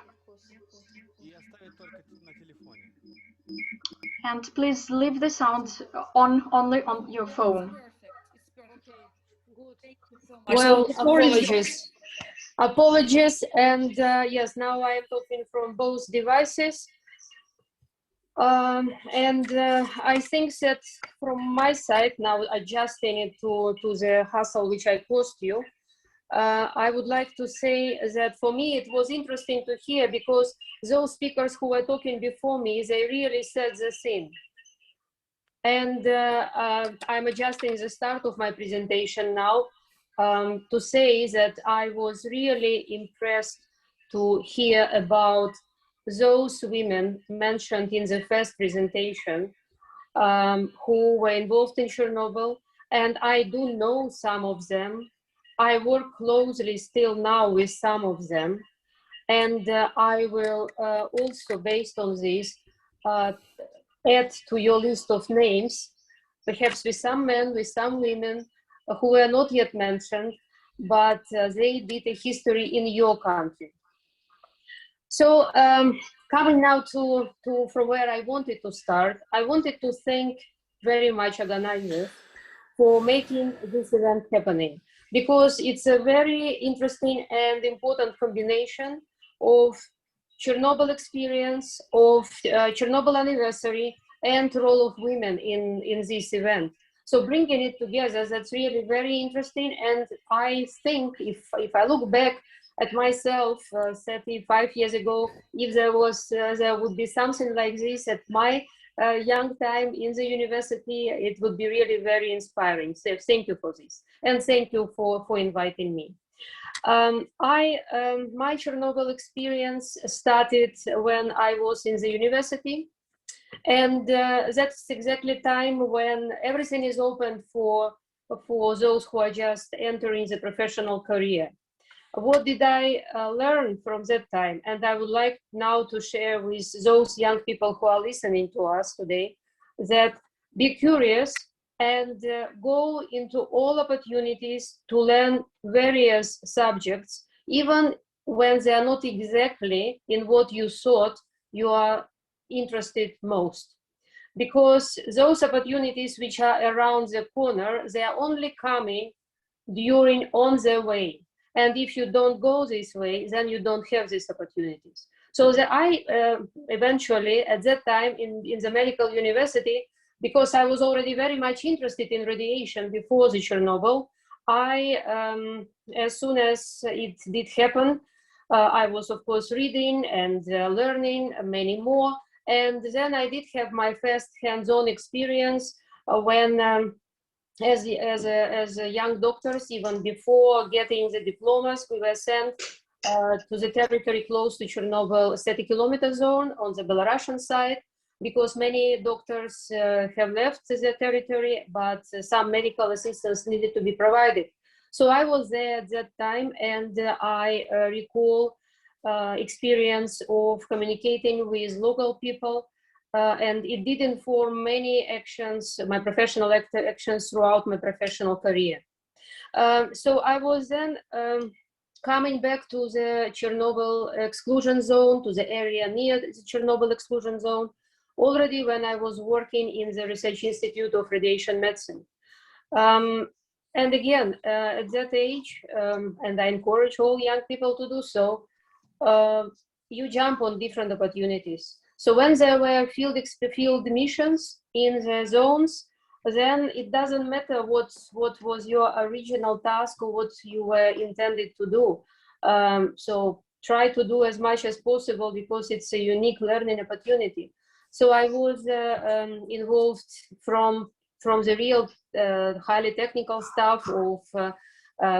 And please leave the sound on only on your phone. Well, apologies. Apologies, and yes, now I am talking from both devices. I think that from my side, now adjusting it to the hassle which I caused you, I would like to say that for me it was interesting to hear, because those speakers who were talking before me, they really said the same. And I'm adjusting the start of my presentation now to say that I was really impressed to hear about those women mentioned in the first presentation who were involved in Chernobyl, and I do know some of them. I work closely still now with some of them, and I will also, based on this, add to your list of names, perhaps with some men, with some women who were not yet mentioned, but they did a history in your country. So coming now to from where I wanted to start, I wanted to thank very much organizers for making this event happening, because it's a very interesting and important combination of Chernobyl experience, of Chernobyl anniversary, and role of women in this event. So bringing it together, that's really very interesting. And I think if I look back at myself 35 years ago, if there would be something like this at my young time in the university, it would be really very inspiring. So thank you for this, and thank you for inviting me. My Chernobyl experience started when I was in the university, and that's exactly time when everything is open for those who are just entering the professional career. What did I learn from that time? And I would like now to share with those young people who are listening to us today, that be curious and go into all opportunities to learn various subjects, even when they are not exactly in what you thought you are interested most. Because those opportunities which are around the corner, they are only coming on their way. And if you don't go this way, then you don't have these opportunities. So I eventually, at that time in the medical university, because I was already very much interested in radiation before the Chernobyl, as soon as it did happen, I was of course reading and learning many more. And then I did have my first hands-on experience when as young doctors, even before getting the diplomas, we were sent to the territory close to Chernobyl 30-kilometer zone on the Belarusian side, because many doctors have left the territory, but some medical assistance needed to be provided. So I was there at that time, and I recall experience of communicating with local people, and it did inform many actions, my professional actions throughout my professional career. So I was then coming back to the Chernobyl exclusion zone, to the area near the Chernobyl exclusion zone, already when I was working in the Research Institute of Radiation Medicine. And again, at that age, and I encourage all young people to do so, you jump on different opportunities. So when there were field missions in the zones, then it doesn't matter what was your original task or what you were intended to do. So try to do as much as possible, because it's a unique learning opportunity. So I was involved from the real highly technical stuff of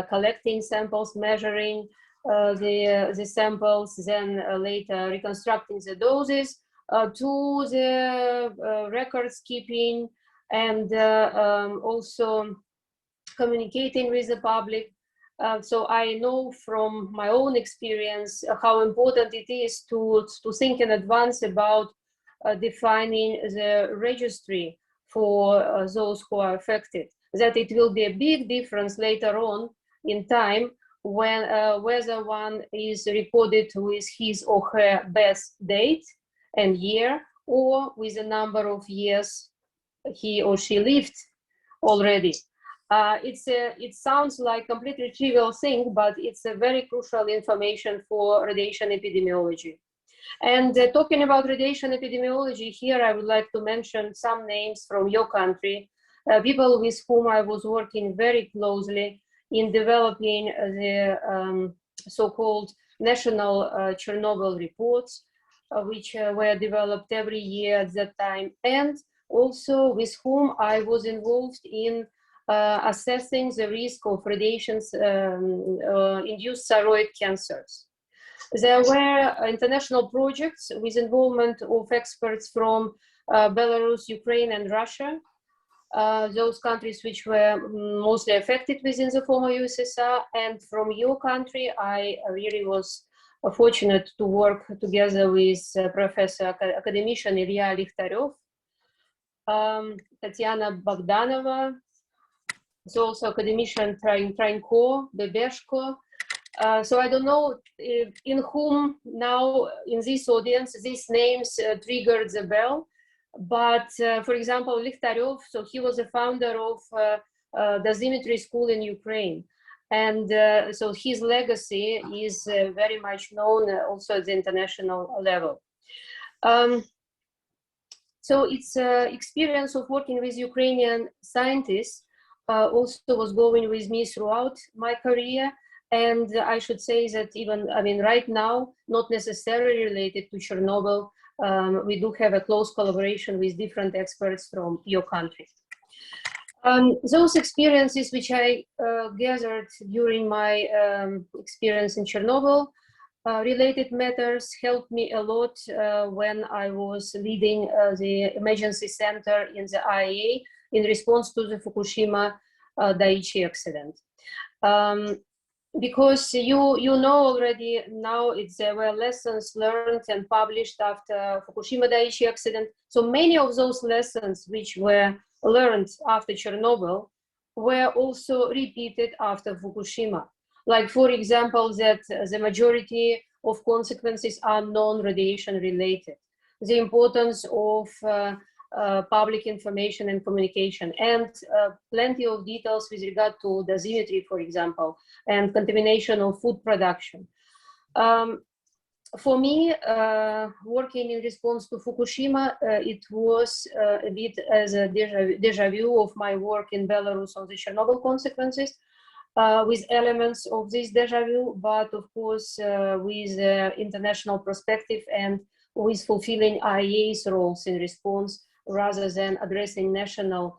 collecting samples, measuring, the samples, then later reconstructing the doses, to the records keeping, and also communicating with the public. So I know from my own experience how important it is to think in advance about defining the registry for those who are affected, that it will be a big difference later on in time when whether one is recorded with his or her birth date and year, or with the number of years he or she lived already. It sounds like a completely trivial thing, but it's a very crucial information for radiation epidemiology. And talking about radiation epidemiology, here I would like to mention some names from your country, people with whom I was working very closely in developing the so-called national Chernobyl reports, which were developed every year at that time, and also with whom I was involved in assessing the risk of radiation-induced thyroid cancers. There were international projects with involvement of experts from Belarus, Ukraine, and Russia, those countries which were mostly affected within the former USSR. And from your country, I really was fortunate to work together with Professor academician Ilya Likhtarev, Tatiana Bogdanova, so also academician Trainko, Bebeshko. So I don't know in whom now in this audience these names triggered the bell, but for example, Likhtarev, so he was the founder of dosimetry school in Ukraine. And so his legacy is very much known also at the international level. So it's experience of working with Ukrainian scientists also was going with me throughout my career. And I should say that even, I mean, right now, not necessarily related to Chernobyl, we do have a close collaboration with different experts from your country. Those experiences which I gathered during my experience in Chernobyl, related matters helped me a lot when I was leading the emergency center in the IAEA in response to the Fukushima Daiichi accident. Because you know already now there were lessons learned and published after Fukushima Daiichi accident. So many of those lessons which were learned after Chernobyl were also repeated after Fukushima. Like, for example, that the majority of consequences are non-radiation related. The importance of public information and communication, and plenty of details with regard to dosimetry, for example, and contamination of food production. For me, working in response to Fukushima, it was a bit as a deja vu of my work in Belarus on the Chernobyl consequences, with elements of this deja vu, but of course with international perspective and with fulfilling IAEA's roles in response, rather than addressing national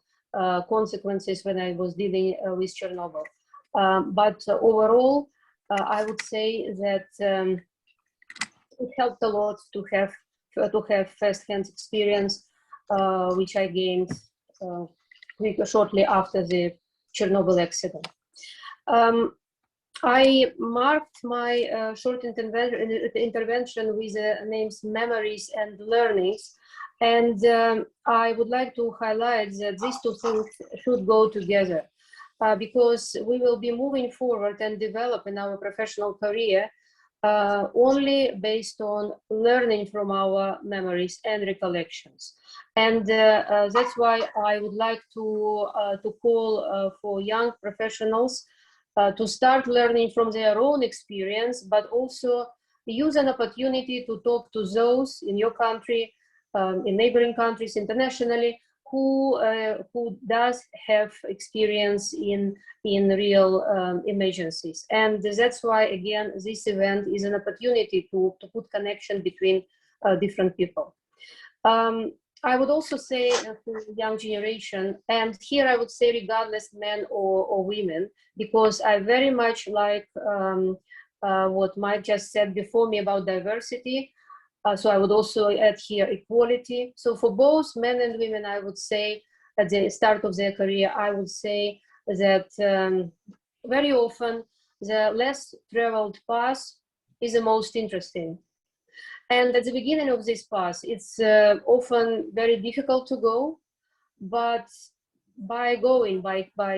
consequences when I was dealing with Chernobyl. But overall, I would say that it helped a lot to have first-hand experience, which I gained shortly after the Chernobyl accident. I marked my short intervention with the names memories and learnings. And I would like to highlight that these two things should go together because we will be moving forward and develop in our professional career only based on learning from our memories and recollections. And that's why I would like to call for young professionals to start learning from their own experience, but also use an opportunity to talk to those in your country, in neighboring countries, internationally, who does have experience in real emergencies. And that's why, again, this event is an opportunity to put connection between different people. I would also say to the young generation, and here I would say regardless men or women, because I very much like what Mike just said before me about diversity. So I would also add here equality. So for both men and women, I would say at the start of their career, I would say that very often the less traveled path is the most interesting. And at the beginning of this path, it's often very difficult to go, but by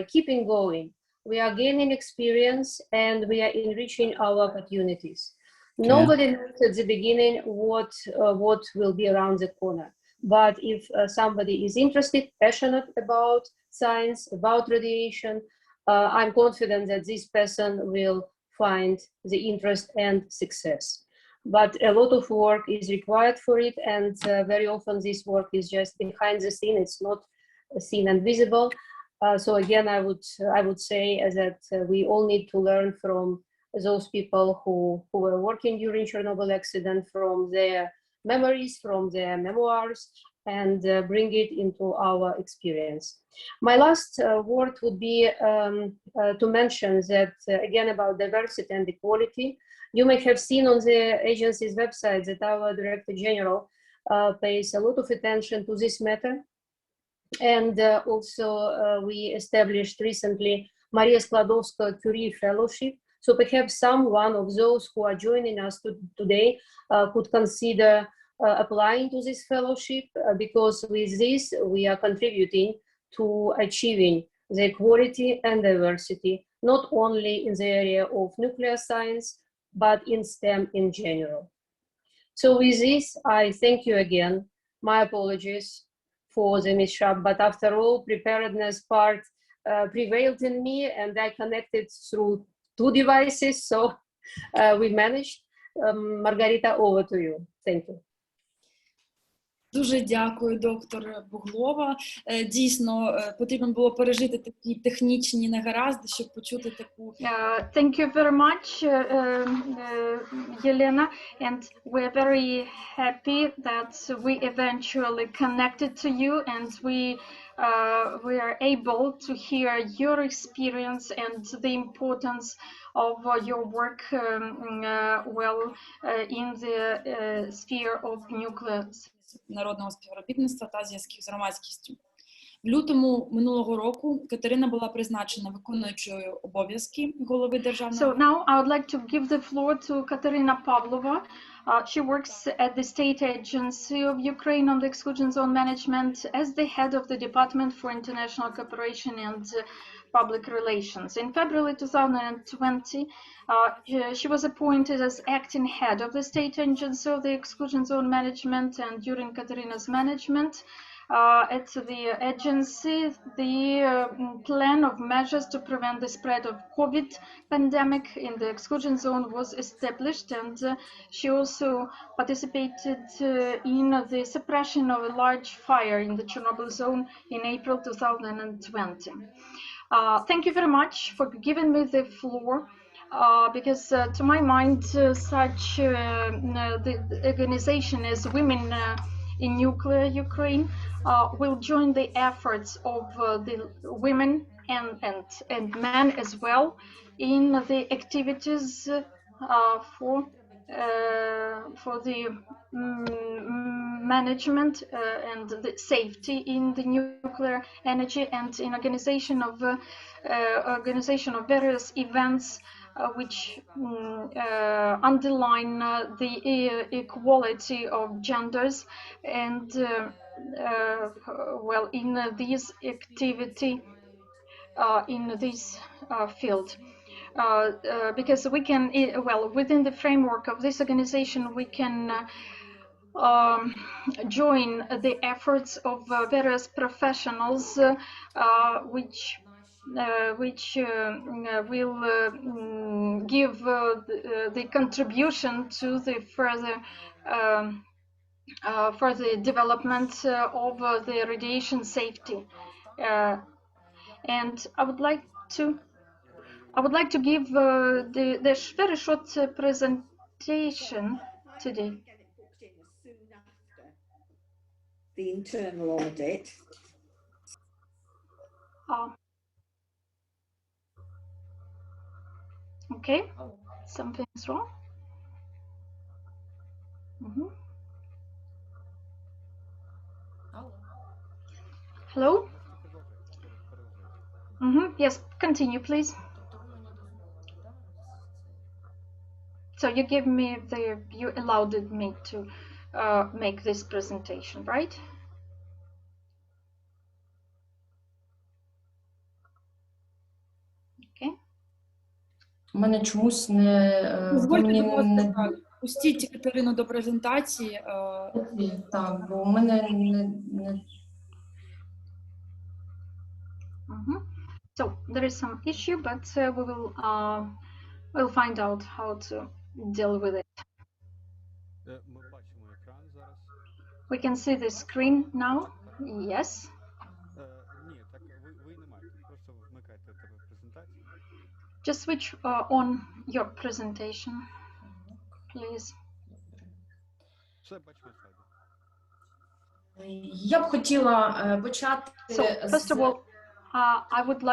keeping going, we are gaining experience and we are enriching our opportunities. Okay. Nobody knows at the beginning what will be around the corner. But if somebody is interested, passionate about science, about radiation, I'm confident that this person will find the interest and success. But a lot of work is required for it, and very often this work is just behind the scene. It's not seen and visible. So again, I would say that we all need to learn from those people who were working during Chernobyl accident, from their memories, from their memoirs, and bring it into our experience. My last word would be to mention that, again, about diversity and equality. You may have seen on the agency's website that our Director General pays a lot of attention to this matter. And also we established recently Maria Skłodowska-Curie Fellowship. So perhaps one of those who are joining us today could consider applying to this fellowship, because with this we are contributing to achieving the equality and diversity, not only in the area of nuclear science, but in STEM in general. So with this, I thank you again. My apologies for the mishap, but after all, preparedness part prevailed in me, and I connected through 2 devices, so we managed. Margarita, over to you. Thank you. Дуже дякую, доктор Буглова. Дійсно, потрібно було пережити такі технічні негаразди, щоб почути таку... Thank you very much, Yelena, and we're very happy that we eventually connected to you, and we are able to hear your experience and the importance of your work in the sphere of nuclear народного співробітництва та зв'язків з громадськістю. В лютому минулого року Катерина була призначена виконуючою обов'язки голови державного... So now I would like to give the floor to Katerina Pavlova. She works at the State Agency of Ukraine on the Exclusion Zone Management as the head of the Department for International Cooperation and Public Relations. In February 2020, she was appointed as acting head of the State Agency of the Exclusion Zone Management, and during Katerina's management at the agency, the plan of measures to prevent the spread of COVID pandemic in the exclusion zone was established, and she also participated in the suppression of a large fire in the Chernobyl zone in April 2020. Thank you very much for giving me the floor, because to my mind, such the organization as Women in Nuclear Ukraine will join the efforts of the women and men as well in the activities for the management and the safety in the nuclear energy, and in organization of various events which underline the equality of genders, and in this activity in this field. Because we can, within the framework of this organization, we can join the efforts of various professionals which will give the contribution to the further development of the radiation safety. And I would like to give the very short presentation today. The internal audit. Okay. Something's wrong. Hello? Yes, continue, please. So you gave me you allowed me to make this presentation, right? Okay. У мене чомусь не... Дозвольте, будь ласка, пустіть Катерину до презентації. Так, бо у мене не... So there is some issue, but we'll find out how to deal with it. We can see the screen now. Yes. Just switch on your presentation, please. Я б хотіла почати So, first of all, I'd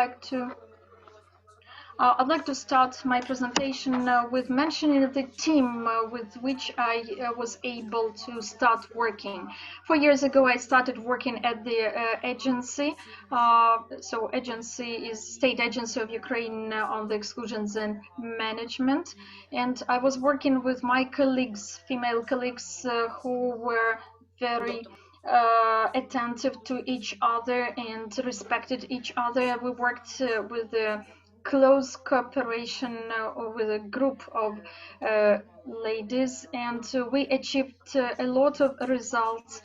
like to start my presentation with mentioning the team with which I was able to start working. 4 years ago, I started working at the agency. So agency is state agency of Ukraine on the exclusions and management. And I was working with my colleagues, female colleagues who were very attentive to each other and respected each other. We worked with close cooperation with a group of ladies, and we achieved a lot of results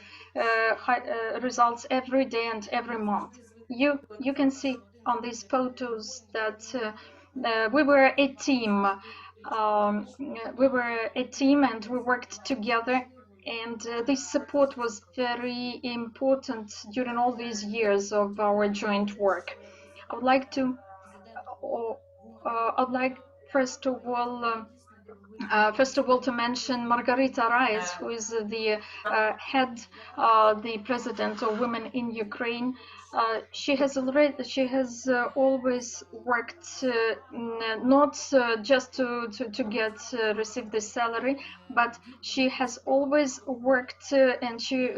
every day and every month. You can see on these photos that we were a team. And we worked together, and this support was very important during all these years of our joint work. I'd like first of all to mention Margarita Reis, who is the the president of Women in Ukraine. She has always worked not just to receive the salary, but she has always worked and she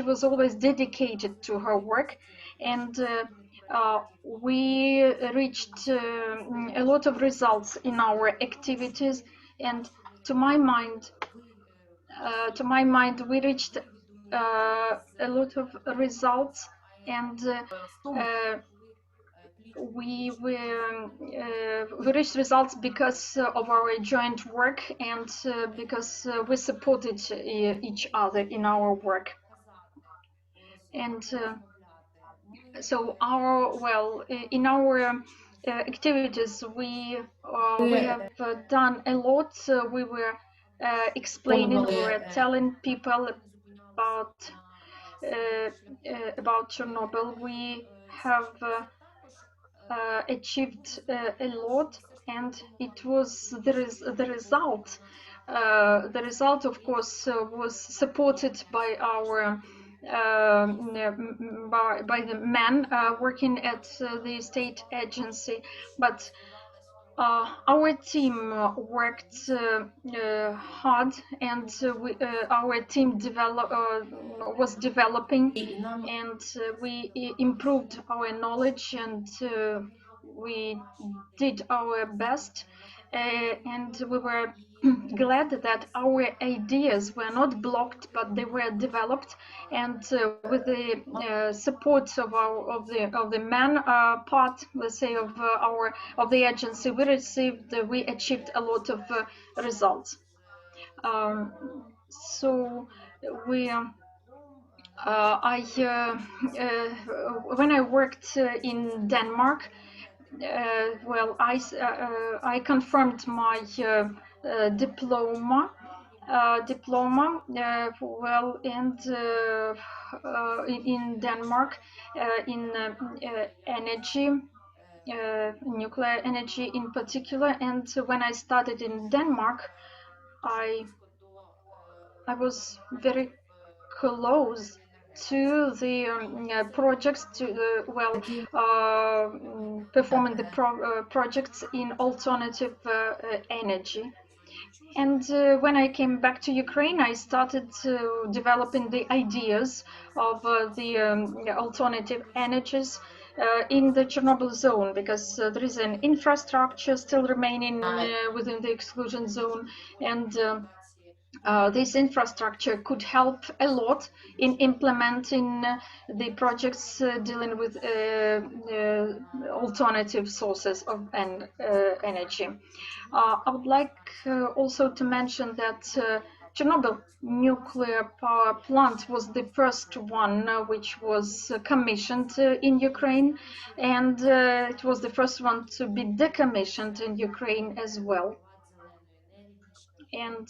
was always dedicated to her work, and we reached a lot of results in our activities, and to my mind, we reached a lot of results, and we reached results because of our joint work and because we supported each other in our work. And so in our activities, we have done a lot. We were explaining, we were telling people about Chernobyl. We have achieved a lot, and it was the result. The result, of course, was supported by our by the men working at the state agency, but our team worked hard, and our team was developing, and we improved our knowledge, and we did our best, and we were glad that our ideas were not blocked, but they were developed, and with the support of the man part, let's say, of the agency, we achieved a lot of results. So when I worked in Denmark, I confirmed my diploma, and in Denmark in energy, nuclear energy in particular. And when I started in Denmark, I was very close to the projects, to performing the projects in alternative energy. And when I came back to Ukraine, I started developing the ideas of the alternative energies in the Chernobyl zone, because there is an infrastructure still remaining within the exclusion zone, and this infrastructure could help a lot in implementing the projects dealing with alternative sources of energy. I would like also to mention that Chernobyl nuclear power plant was the first one which was commissioned in Ukraine, and it was the first one to be decommissioned in Ukraine as well. And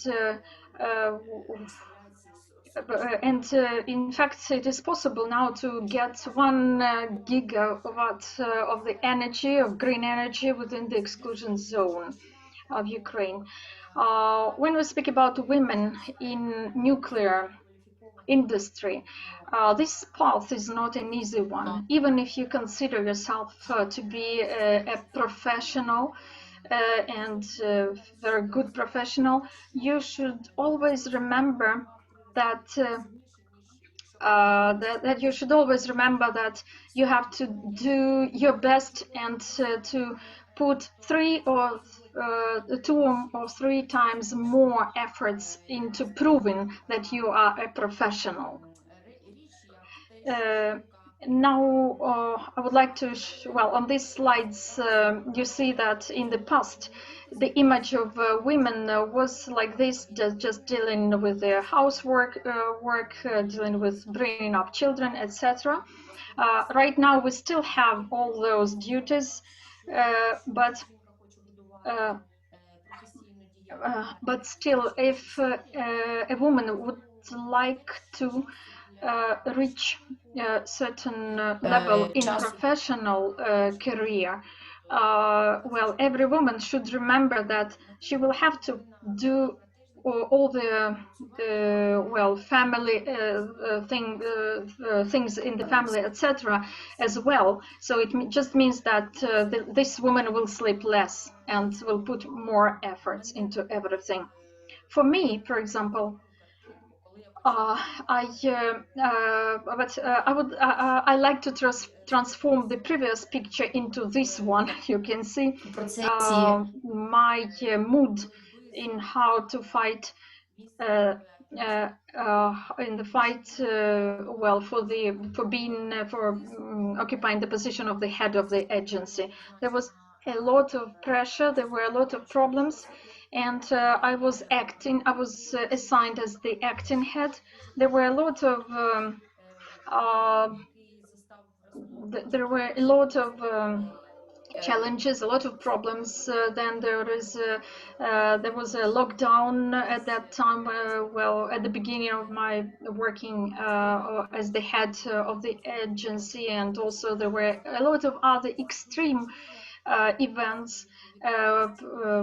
in fact, it is possible now to get 1 gigawatt of the energy, of green energy, within the exclusion zone of Ukraine. When we speak about women in nuclear industry, this path is not an easy one. Even if you consider yourself to be a professional, and very good professional, you should always remember that that you should always remember that you have to do your best and to put 2 or 3 times more efforts into proving that you are a professional. Now, I would like to, on these slides, you see that in the past, the image of women was like this, just dealing with their housework, dealing with bringing up children, etc. Right now, we still have all those duties, but still, if a woman would like to reach a certain level in professional career, every woman should remember that she will have to do all the family things in the family, etc. as well. So it just means that this woman will sleep less and will put more efforts into everything. For me, for example, I like to transform the previous picture into this one. You can see my mood in how to fight in the fight for occupying the position of the head of the agency. There was a lot of pressure, there were a lot of problems, and I was assigned as the acting head. There were a lot of challenges, a lot of problems. Then there was a lockdown at that time. At the beginning of my working as the head of the agency, and also there were a lot of other extreme events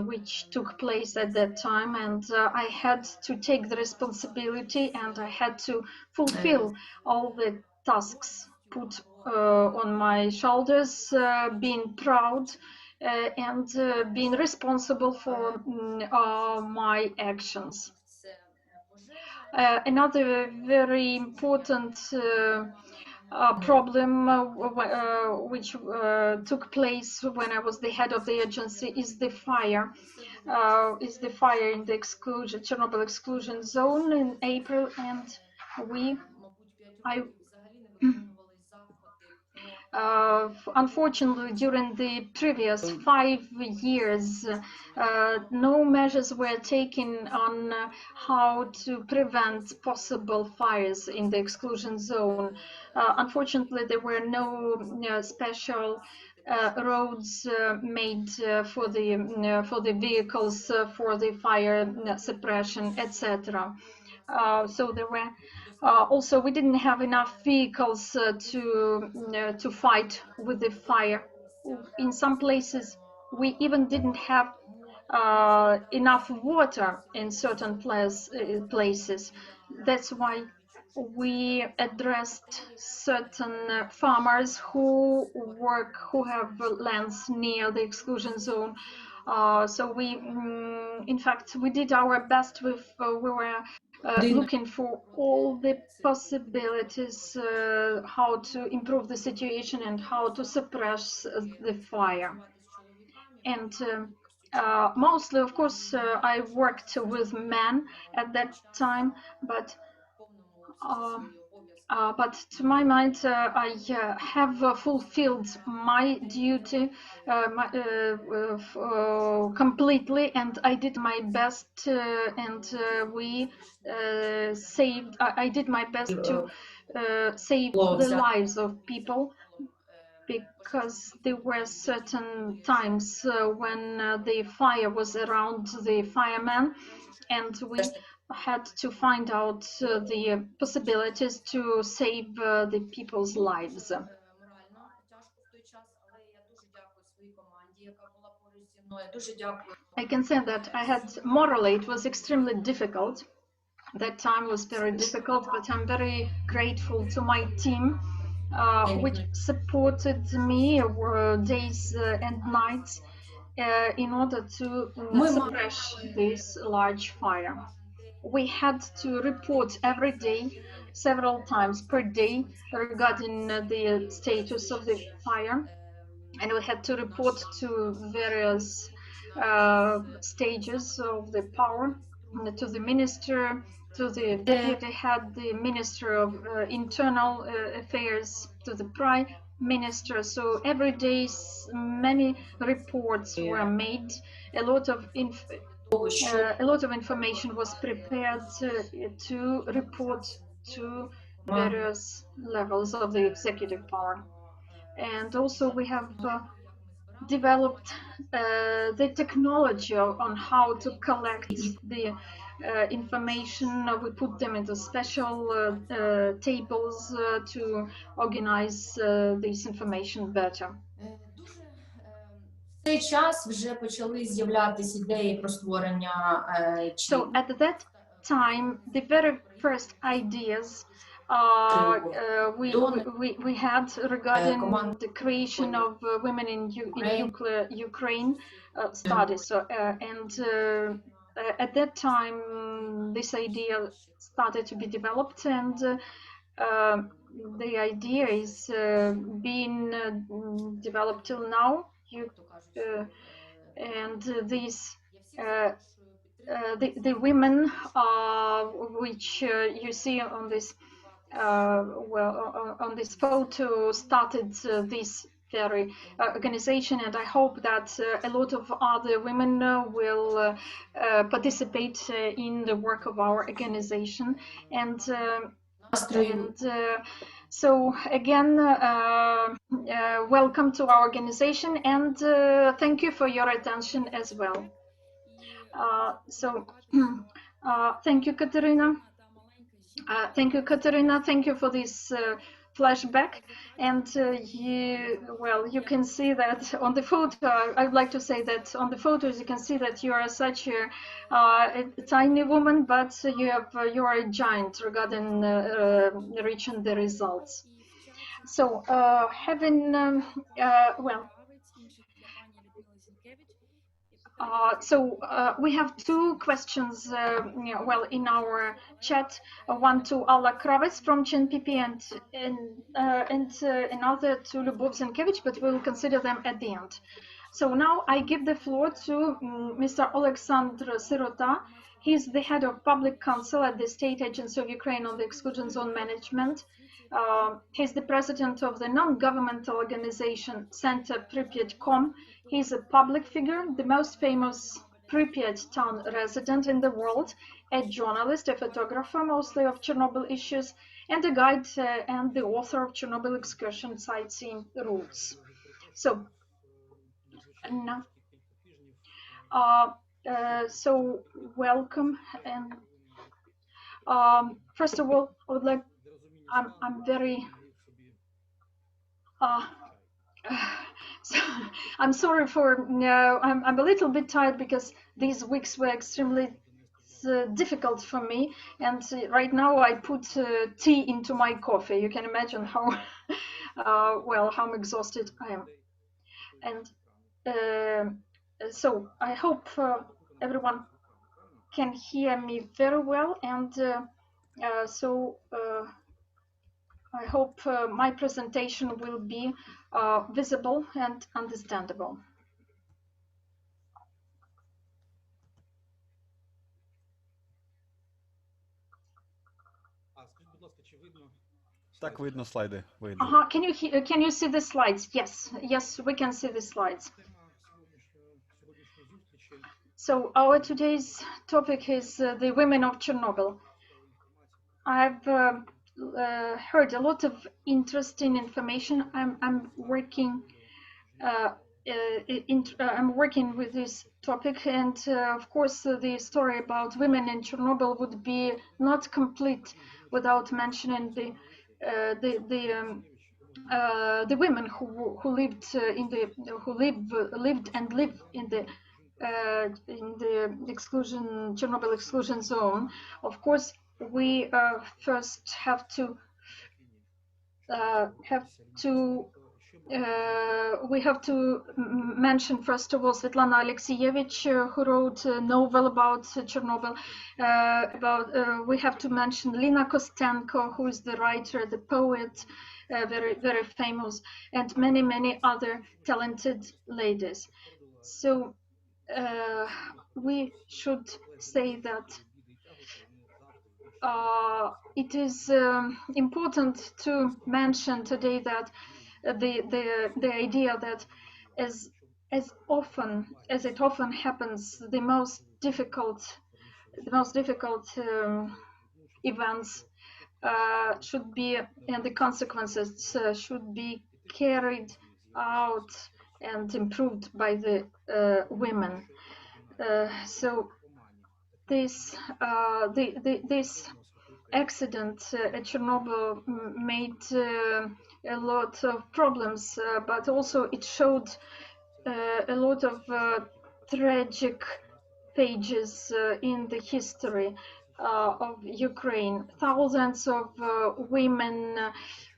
which took place at that time, and I had to take the responsibility, and I had to fulfill all the tasks put on my shoulders, being proud and being responsible for my actions. Another very important problem which took place when I was the head of the agency is the fire. In the Chernobyl exclusion zone in April, and unfortunately, during the previous 5 years, no measures were taken on how to prevent possible fires in the exclusion zone. Unfortunately, there were no special roads made for the vehicles for the fire suppression, etc. So there were also, we didn't have enough vehicles to fight with the fire. In some places, we even didn't have enough water in certain places. That's why we addressed certain farmers who have lands near the exclusion zone. So we, in fact, we did our best with, we were looking for all the possibilities, how to improve the situation and how to suppress the fire. And mostly, of course, I worked with men at that time, but to my mind, I have fulfilled my duty completely, and I did my best, and we saved. I did my best to save the lives of people, because there were certain times when the fire was around the firemen, and we had to find out the possibilities to save the people's lives. I can say that I had, morally, it was extremely difficult. That time was very difficult, but I'm very grateful to my team, which supported me days and nights in order to suppress this large fire. We had to report every day, several times per day, regarding the status of the fire, and we had to report to various stages of the power, to the minister, to the deputy head, the minister of internal affairs, to the prime minister. So every day many reports were made. A lot of information was prepared to report to various levels of the executive power. And also we have developed the technology on how to collect the information. We put them into special tables to organize this information better. В цей час вже почали з'являтися ідеї про створення So at that time, the very first ideas we had regarding the creation of women in nuclear Ukraine started. So at that time, this idea started to be developed, and the idea is being developed till now. And these the women which you see on this on this photo started this very organization, and I hope that a lot of other women will participate in the work of our organization. And so again, welcome to our organization, and thank you for your attention as well. Thank you, Katerina. Thank you, Katerina. Thank you for this flashback. And you can see that on the photo. I would like to say that on the photos you can see that you are such a tiny woman, but you are a giant regarding reaching the results. So we have two questions in our chat, one to Alla Kravets from ChenPP and another to Lubov Zenkevich, but we will consider them at the end. So now I give the floor to Mr. Oleksandr Sirota. He's the head of public counsel at the State Agency of Ukraine on the Exclusion Zone Management. He's the president of the non-governmental organization Center Pripyat.com. He's a public figure, the most famous Pripyat town resident in the world, a journalist, a photographer, mostly of Chernobyl issues, and a guide and the author of Chernobyl excursion sightseeing routes. So, welcome. And first of all, I would like. I'm very. So I'm sorry for. I'm a little bit tired because these weeks were extremely is difficult for me, and right now I put tea into my coffee. You can imagine how well, how exhausted I am. And so I hope everyone can hear me very well, and I hope my presentation will be visible and understandable. Так, видно слайди. Видно. Can you see the slides? Yes, yes, we can see the slides. So our today's topic is the women of Chernobyl. I've heard a lot of interesting information. I'm working with this topic, and of course the story about women in Chernobyl would be not complete without mentioning the women who lived and live in the Chernobyl exclusion zone. Of course, we first have to mention first of all Svetlana Alexievich, who wrote a novel about Chernobyl. We have to mention Lina Kostenko, who is the writer, the poet, very, very famous, and many, many other talented ladies. So we should say that it is important to mention today that the idea that as it often happens, the most difficult events should be, and the consequences should be carried out and improved by the women. So this accident at Chernobyl made a lot of problems, but also it showed a lot of tragic pages in the history of Ukraine. Thousands of women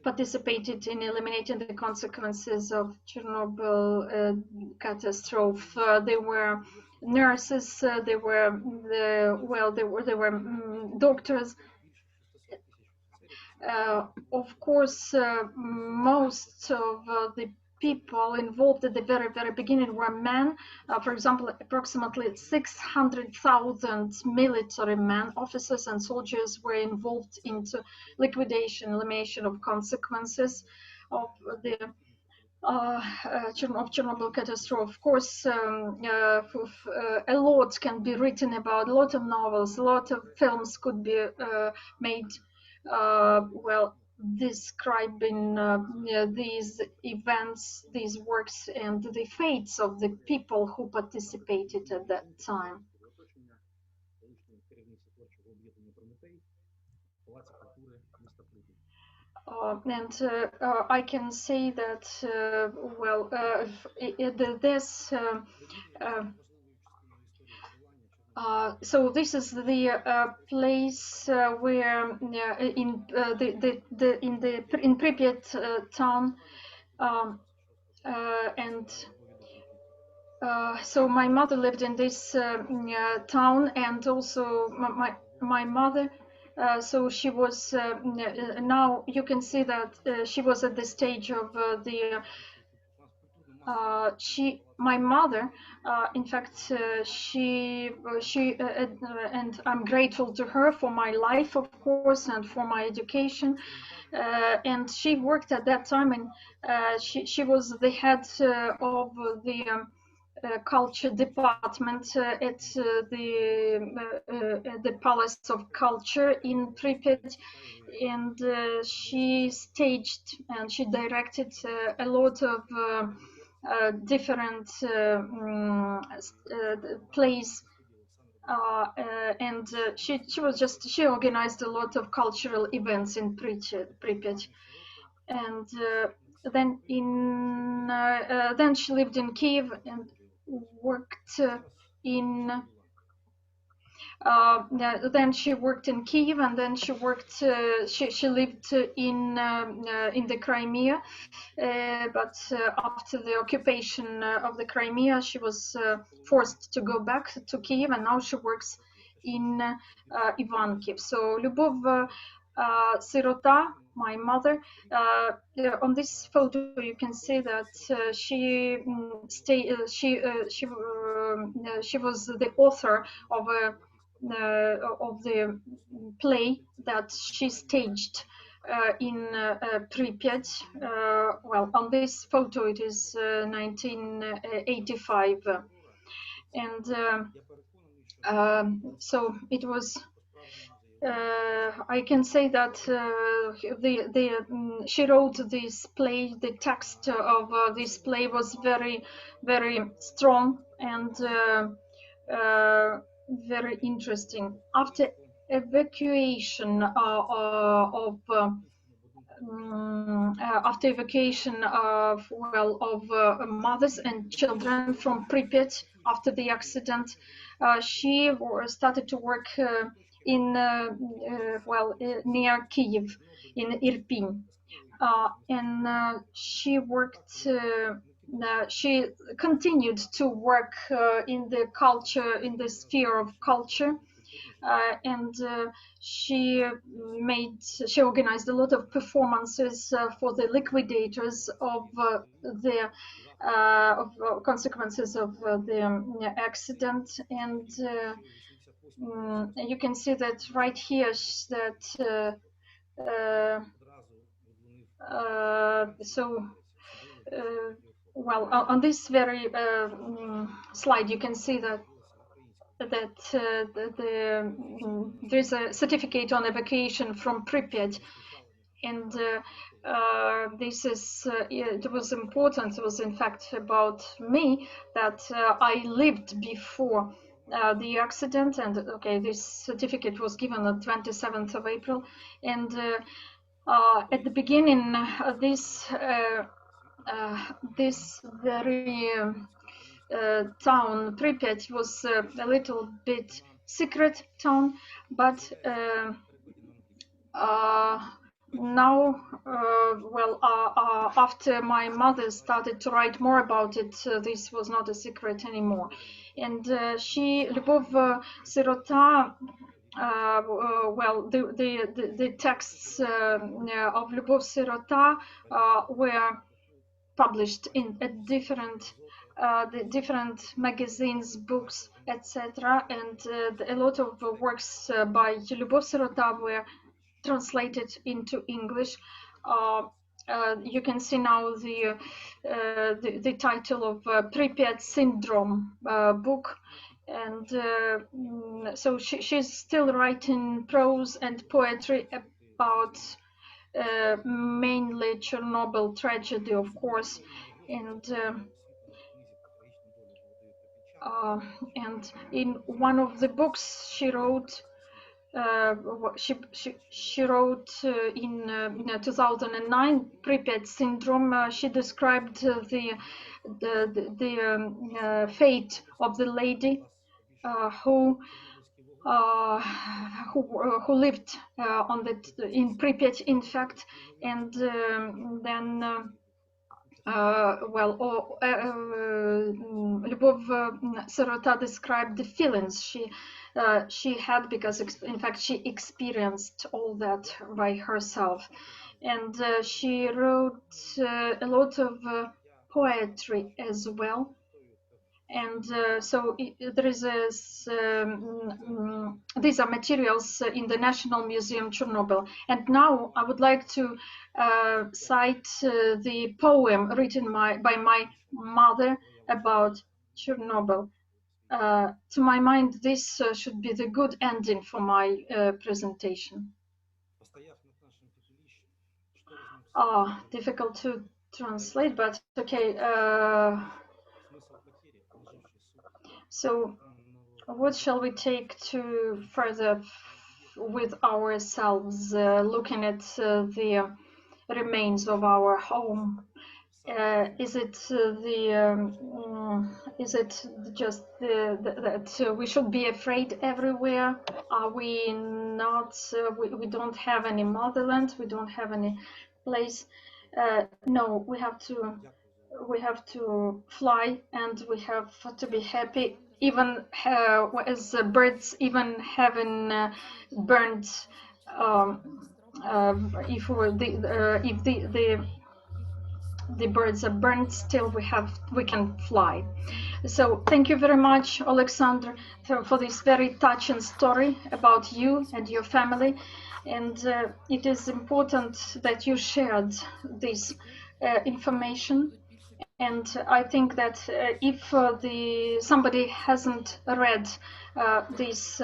participated in eliminating the consequences of Chernobyl catastrophe. They were nurses, they were doctors. Of course, most of the people involved at the very, very beginning were men. For example, approximately 600,000 military men, officers and soldiers were involved into elimination of consequences of the Chernobyl catastrophe. Of course, a lot can be written about, a lot of novels, a lot of films could be made, describing these events, these works, and the fates of the people who participated at that time. I can say that, so this is the place where in Pripyat town, so my mother lived in this town, and also my mother. So she was now you can see that she was at the stage of my mother, in fact, and I'm grateful to her for my life, of course, and for my education. And she worked at that time, and she was the head of the culture department at the Palace of Culture in Pripyat, and she staged and she directed a lot of different plays, and she organized a lot of cultural events in Pripyat, and then she lived in Kiev and worked in Then she worked in Kiev, and then she worked. She lived in the Crimea, but after the occupation of the Crimea, she was forced to go back to Kiev, and now she works in Ivankiv. So Lyubov Sirota, my mother, on this photo you can see that she was the author of the play that she staged in Pripyat. Well, on this photo it is 1985, and so it was. I can say that she wrote this play. The text of this play was very, very strong and very interesting. After evacuation of mothers and children from Pripyat after the accident, she started to work in near Kiev, in Irpin, and she worked. She continued to work in the culture, in the sphere of culture, and she organized a lot of performances for the liquidators of the consequences of the accident, and you can see that right here that on this very slide you can see that there's a certificate on evacuation from Pripyat, and this is it was important. It was in fact about me that I lived before the accident, and this certificate was given on 27th of April, and at the beginning this very town Pripyat was a little bit secret town, but now after my mother started to write more about it, this was not a secret anymore, and Lyubov Sirota, the texts of Lyubov Sirota were published in the different magazines, books, etc., and a lot of works by Lyubov Sirota were translated into English. You can see now the title of Pripyat Syndrome book, and so she's still writing prose and poetry about mainly Chernobyl tragedy, of course, and in one of the books she wrote. She wrote in 2009 Pripyat Syndrome. She described the fate of the lady who lived in Pripyat, in fact, and then. Lyubov Sirota described the feelings she had, because in fact she experienced all that by herself, and she wrote a lot of poetry as well, and there is these are materials in the National Museum Chernobyl. And now I would like to cite the poem written by my mother about Chernobyl. To my mind, this should be the good ending for my presentation. Difficult to translate, but okay. So what shall we take to further with ourselves, looking at the remains of our home? Is it just that we should be afraid everywhere? Are we not? We don't have any motherland. We don't have any place. No, we have to fly, and we have to be happy. Even as birds, even having burned. If the birds are burnt, still we can fly. So thank you very much, Alexander, for this very touching story about you and your family. And it is important that you shared this information. And I think that if somebody hasn't read this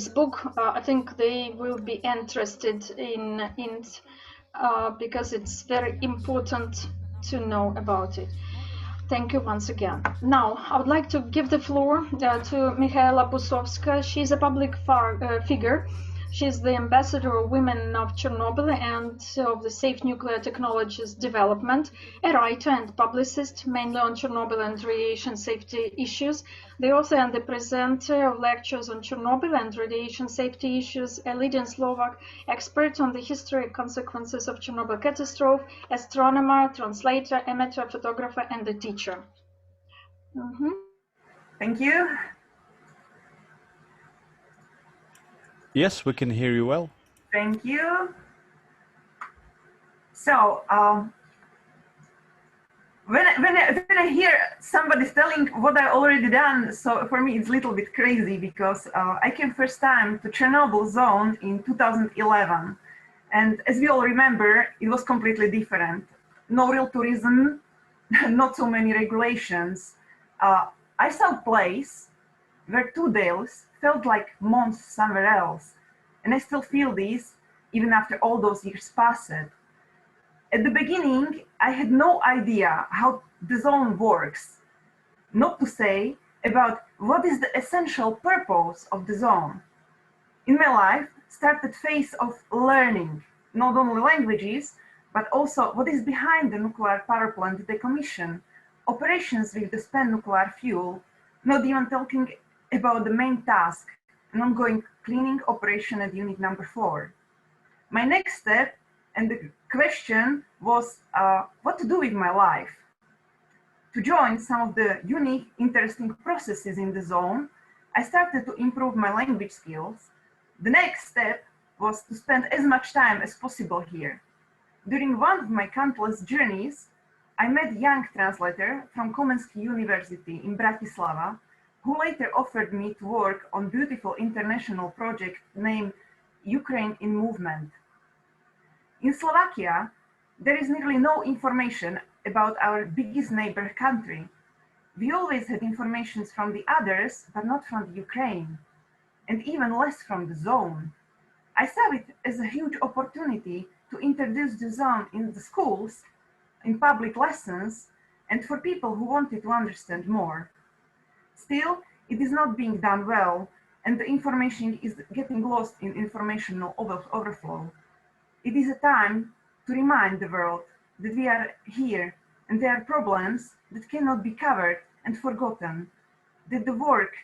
book, I think they will be interested in it because it's very important to know about it. Thank you once again. Now, I would like to give the floor to Michaela Busovska. She's a public figure. She's the ambassador of Women of Chernobyl and of the Safe Nuclear Technologies Development, a writer and publicist, mainly on Chernobyl and radiation safety issues, the author and the presenter of lectures on Chernobyl and radiation safety issues, a leading Slovak expert on the history and consequences of Chernobyl catastrophe, astronomer, translator, amateur photographer, and a teacher. Thank you. Yes, we can hear you well. Thank you. So, when I hear somebody telling what I already done, so for me it's a little bit crazy because I came first time to Chernobyl zone in 2011. And as we all remember, it was completely different. No real tourism, not so many regulations. I saw a place where 2 days felt like months somewhere else. And I still feel this even after all those years passed. At the beginning, I had no idea how the zone works, not to say about what is the essential purpose of the zone. In my life, started phase of learning, not only languages, but also what is behind the nuclear power plant decommission, operations with the spent nuclear fuel, not even talking about the main task, an ongoing cleaning operation at unit number 4. My next step and the question was what to do with my life. To join some of the unique, interesting processes in the zone, I started to improve my language skills. The next step was to spend as much time as possible here. During one of my countless journeys, I met a young translator from Komenský University in Bratislava, who later offered me to work on beautiful international project named Ukraine in Movement. In Slovakia, there is nearly no information about our biggest neighbor country. We always had information from the others, but not from the Ukraine, and even less from the zone. I saw it as a huge opportunity to introduce the zone in the schools, in public lessons, and for people who wanted to understand more. Still, it is not being done well, and the information is getting lost in informational overflow. It is a time to remind the world that we are here and there are problems that cannot be covered and forgotten, that the work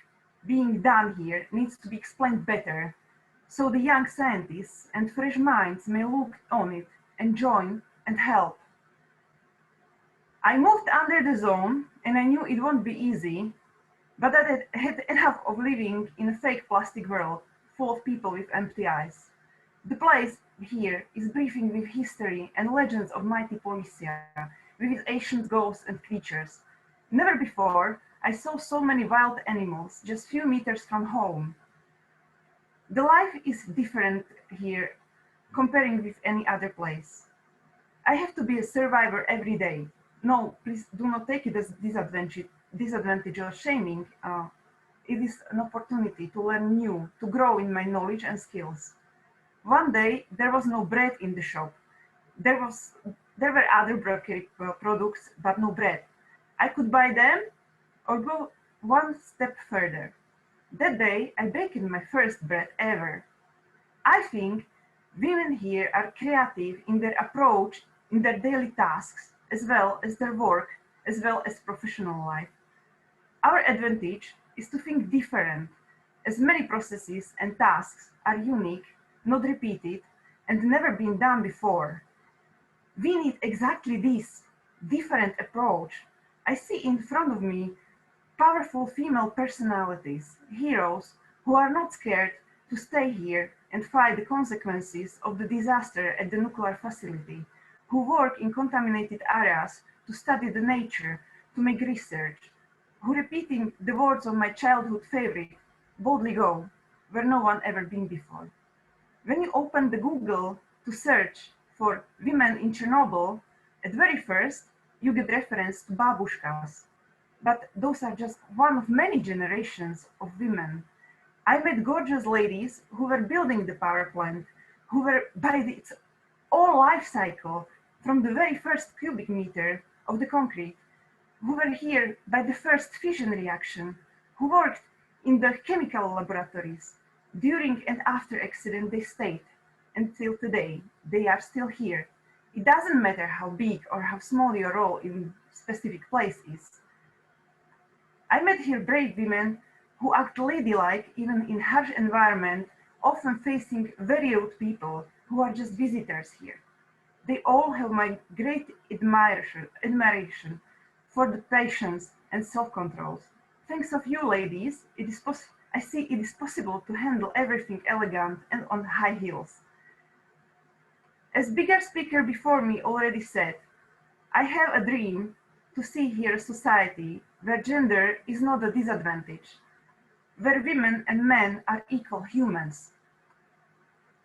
being done here needs to be explained better, so the young scientists and fresh minds may look on it and join and help. I moved under the zone and I knew it won't be easy, but I had enough of living in a fake plastic world full of people with empty eyes. The place here is brimming with history and legends of mighty Polisia, with its ancient ghosts and creatures. Never before I saw so many wild animals just few meters from home. The life is different here comparing with any other place. I have to be a survivor every day. No, please do not take it as disadvantage or shaming. It is an opportunity to learn new, to grow in my knowledge and skills. One day there was no bread in the shop. There were other bakery products, but no bread. I could buy them or go one step further. That day I baked my first bread ever. I think women here are creative in their approach in their daily tasks, as well as their work, as well as professional life. Our advantage is to think different, as many processes and tasks are unique, not repeated, and never been done before. We need exactly this different approach. I see in front of me powerful female personalities, heroes who are not scared to stay here and fight the consequences of the disaster at the nuclear facility, who work in contaminated areas to study the nature, to make research, who, repeating the words of my childhood favorite, boldly go where no one ever been before. When you open the Google to search for women in Chernobyl, at very first, you get reference to babushkas. But those are just one of many generations of women. I met gorgeous ladies who were building the power plant, who were by its whole life cycle, from the very first cubic meter of the concrete, who were here by the first fission reaction, who worked in the chemical laboratories. During and after accident they stayed. Until today, they are still here. It doesn't matter how big or how small your role in specific place is. I met here brave women who act ladylike even in harsh environment, often facing very rude people who are just visitors here. They all have my great admiration for the patience and self-control. Thanks of you, ladies, I see it is possible to handle everything elegant and on high heels. As bigger speaker before me already said, I have a dream to see here a society where gender is not a disadvantage, where women and men are equal humans.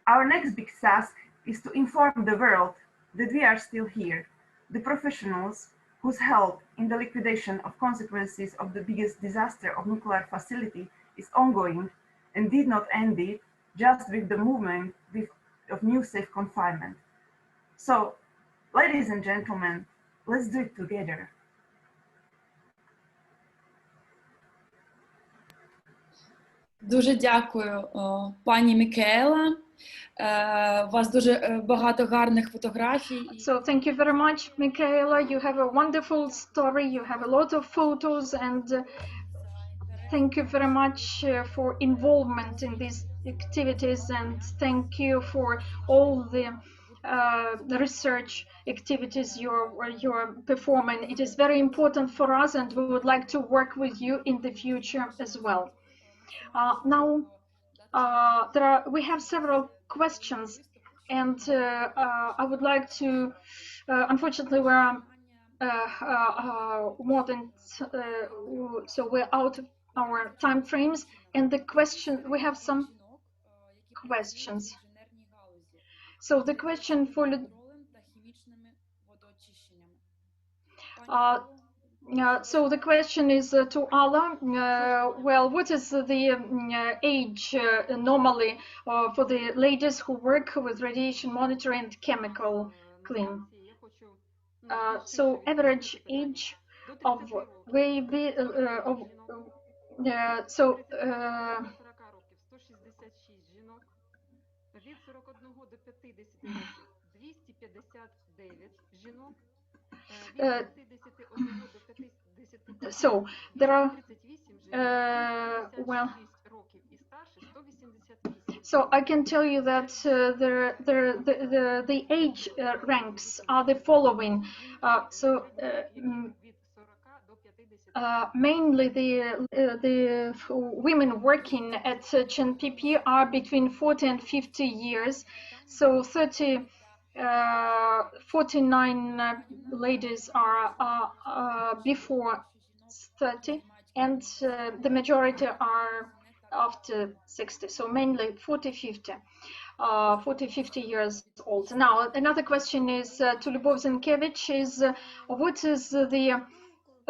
Our next big task is to inform the world that we are still here, the professionals whose help in the liquidation of consequences of the biggest disaster of nuclear facility is ongoing and did not end it just with the movement of new safe confinement. So, ladies and gentlemen, let's do it together. Дуже дякую, пані Мікаела. У вас дуже багато гарних фотографій. So thank you very much, Michaela. You have a wonderful story. You have a lot of photos, and thank you very much for involvement in these activities, and thank you for all the research activities you're performing. It is very important for us, and we would like to work with you in the future as well. Now, we have several questions, and I would like to, unfortunately, we're more than, so we're out of our time frames, and we have some questions. So the question for so the question is to Alla. Well, what is the age normally for the ladies who work with radiation monitoring and chemical clean? So average age of baby so there are well, so I can tell you that the age ranks are the following. Mainly the women working at CHNPP are between 40 and 50 years. So 49 ladies are before 30, and the majority are after 60. So mainly 40-50 years old. Now, another question is to Lyubov Zienkiewicz is what is the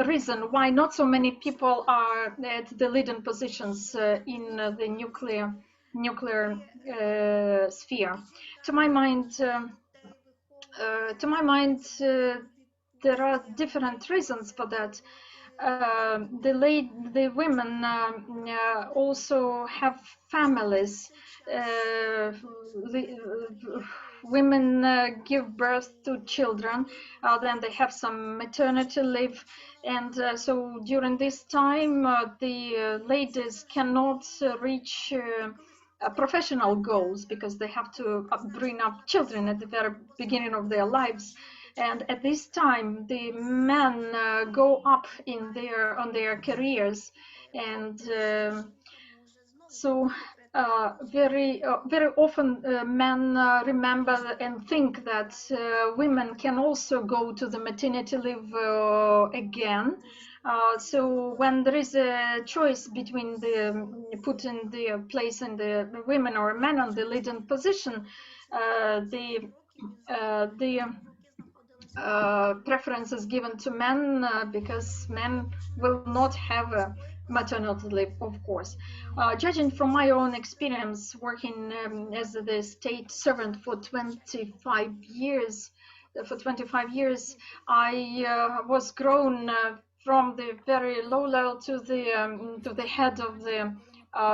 reason why not so many people are at the leading positions in the nuclear sphere? To my mind, there are different reasons for that. the women also have families. Women give birth to children, then they have some maternity leave, and so during this time the ladies cannot reach professional goals because they have to bring up children at the very beginning of their lives. And at this time, the men go up in on their careers, and so very often men remember and think that women can also go to the maternity leave again. So when there is a choice between putting the place in the women or men on the leading position, the preference is given to men because men will not have a maternity leave, of course. Judging from my own experience working as the state servant for 25 years, I was grown from the very low level to the head of the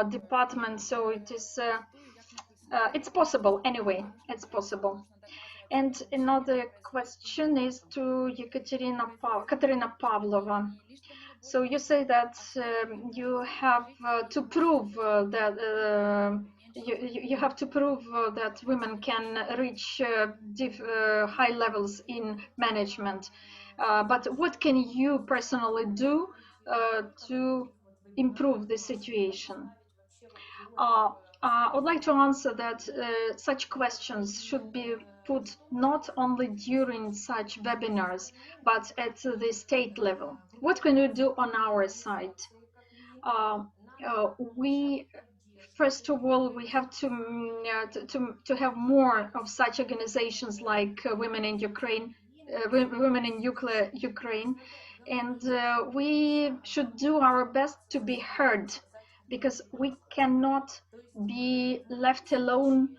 department. So it is it's possible anyway. It's possible. And another question is to Katerina Pavlova. So you say that you have to prove that you have to prove that women can reach high levels in management. But what can you personally do to improve the situation? I would like to answer that such questions should be put not only during such webinars, but at the state level. What can we do on our side? We, first of all, we have to have more of such organizations like Women in Ukraine, Women in Nuclear Ukraine, and we should do our best to be heard, because we cannot be left alone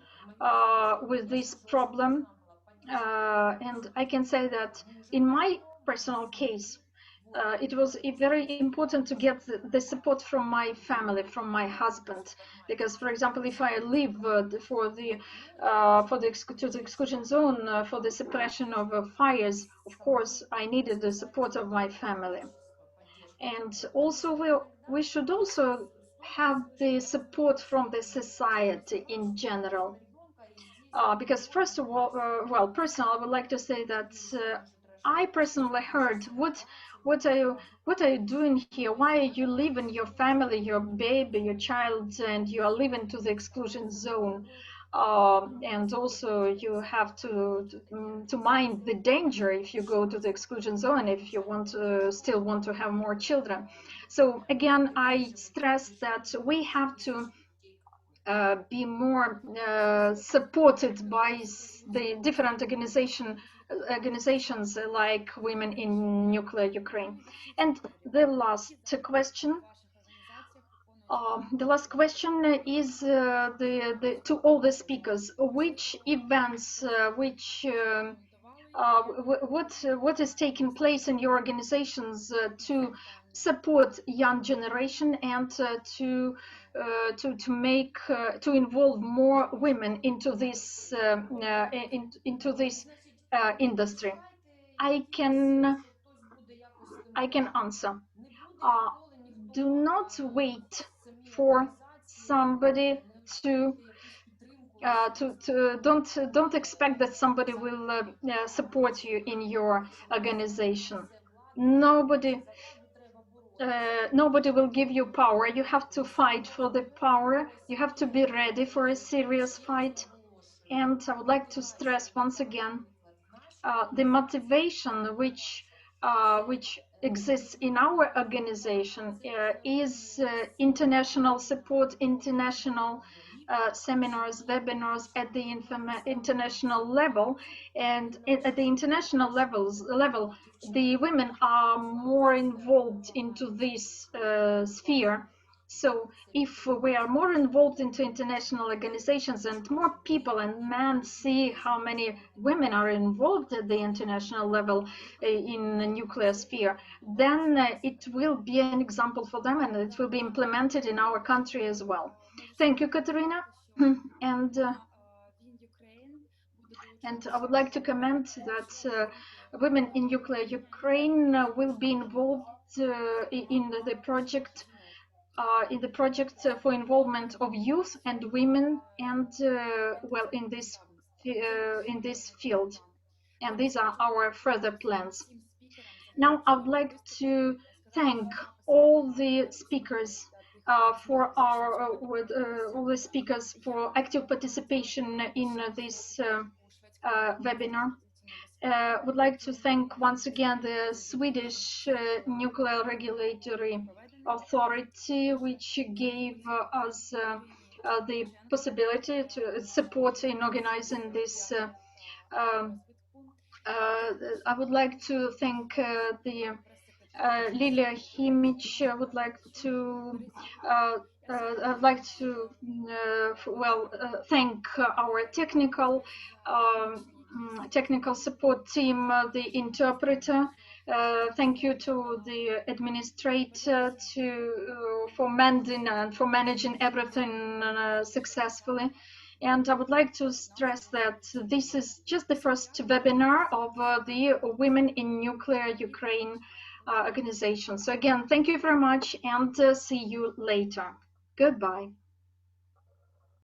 with this problem. And I can say that in my personal case, it was very important to get the support from my family, from my husband, because, for example, if I leave to the exclusion zone for the suppression of fires, of course, I needed the support of my family. And also, we should also have the support from the society in general. Because first of all, well, personally, I would like to say that I personally heard, what are you doing here? Why are you leaving your family, your baby, your child, and you are leaving to the exclusion zone? And also you have to mind the danger if you go to the exclusion zone, if you still want to have more children. So again, I stress that we have to be more supported by the different organizations like Women in Nuclear Ukraine. And the last question. The last question is to all the speakers. Which events, what is taking place in your organizations to support young generation and to involve more women into this industry? I can answer. Do not wait for somebody don't expect that somebody will support you in your organization. Nobody will give you power. You have to fight for the power. You have to be ready for a serious fight. And I would like to stress once again the motivation which exists in our organization is international support, international seminars, webinars at the international level. And at the international level, the women are more involved into this sphere. So if we are more involved into international organizations and more people and men see how many women are involved at the international level in the nuclear sphere, then it will be an example for them and it will be implemented in our country as well. Thank you, Katerina. And I would like to comment that women in nuclear Ukraine will be involved in the project for involvement of youth and women, and well, in this field. And these are our further plans. Now, I would like to thank all the speakers for active participation in this webinar. Would like to thank once again the Swedish Nuclear Regulatory Authority, which gave us the possibility to support in organizing this. I would like to thank the Lilia Himic. I would like to thank our technical support team, the interpreter. Thank you to the administrator for mending and for managing everything successfully. And I would like to stress that this is just the first webinar of the Women in Nuclear Ukraine organization. So again, thank you very much and see you later. Goodbye.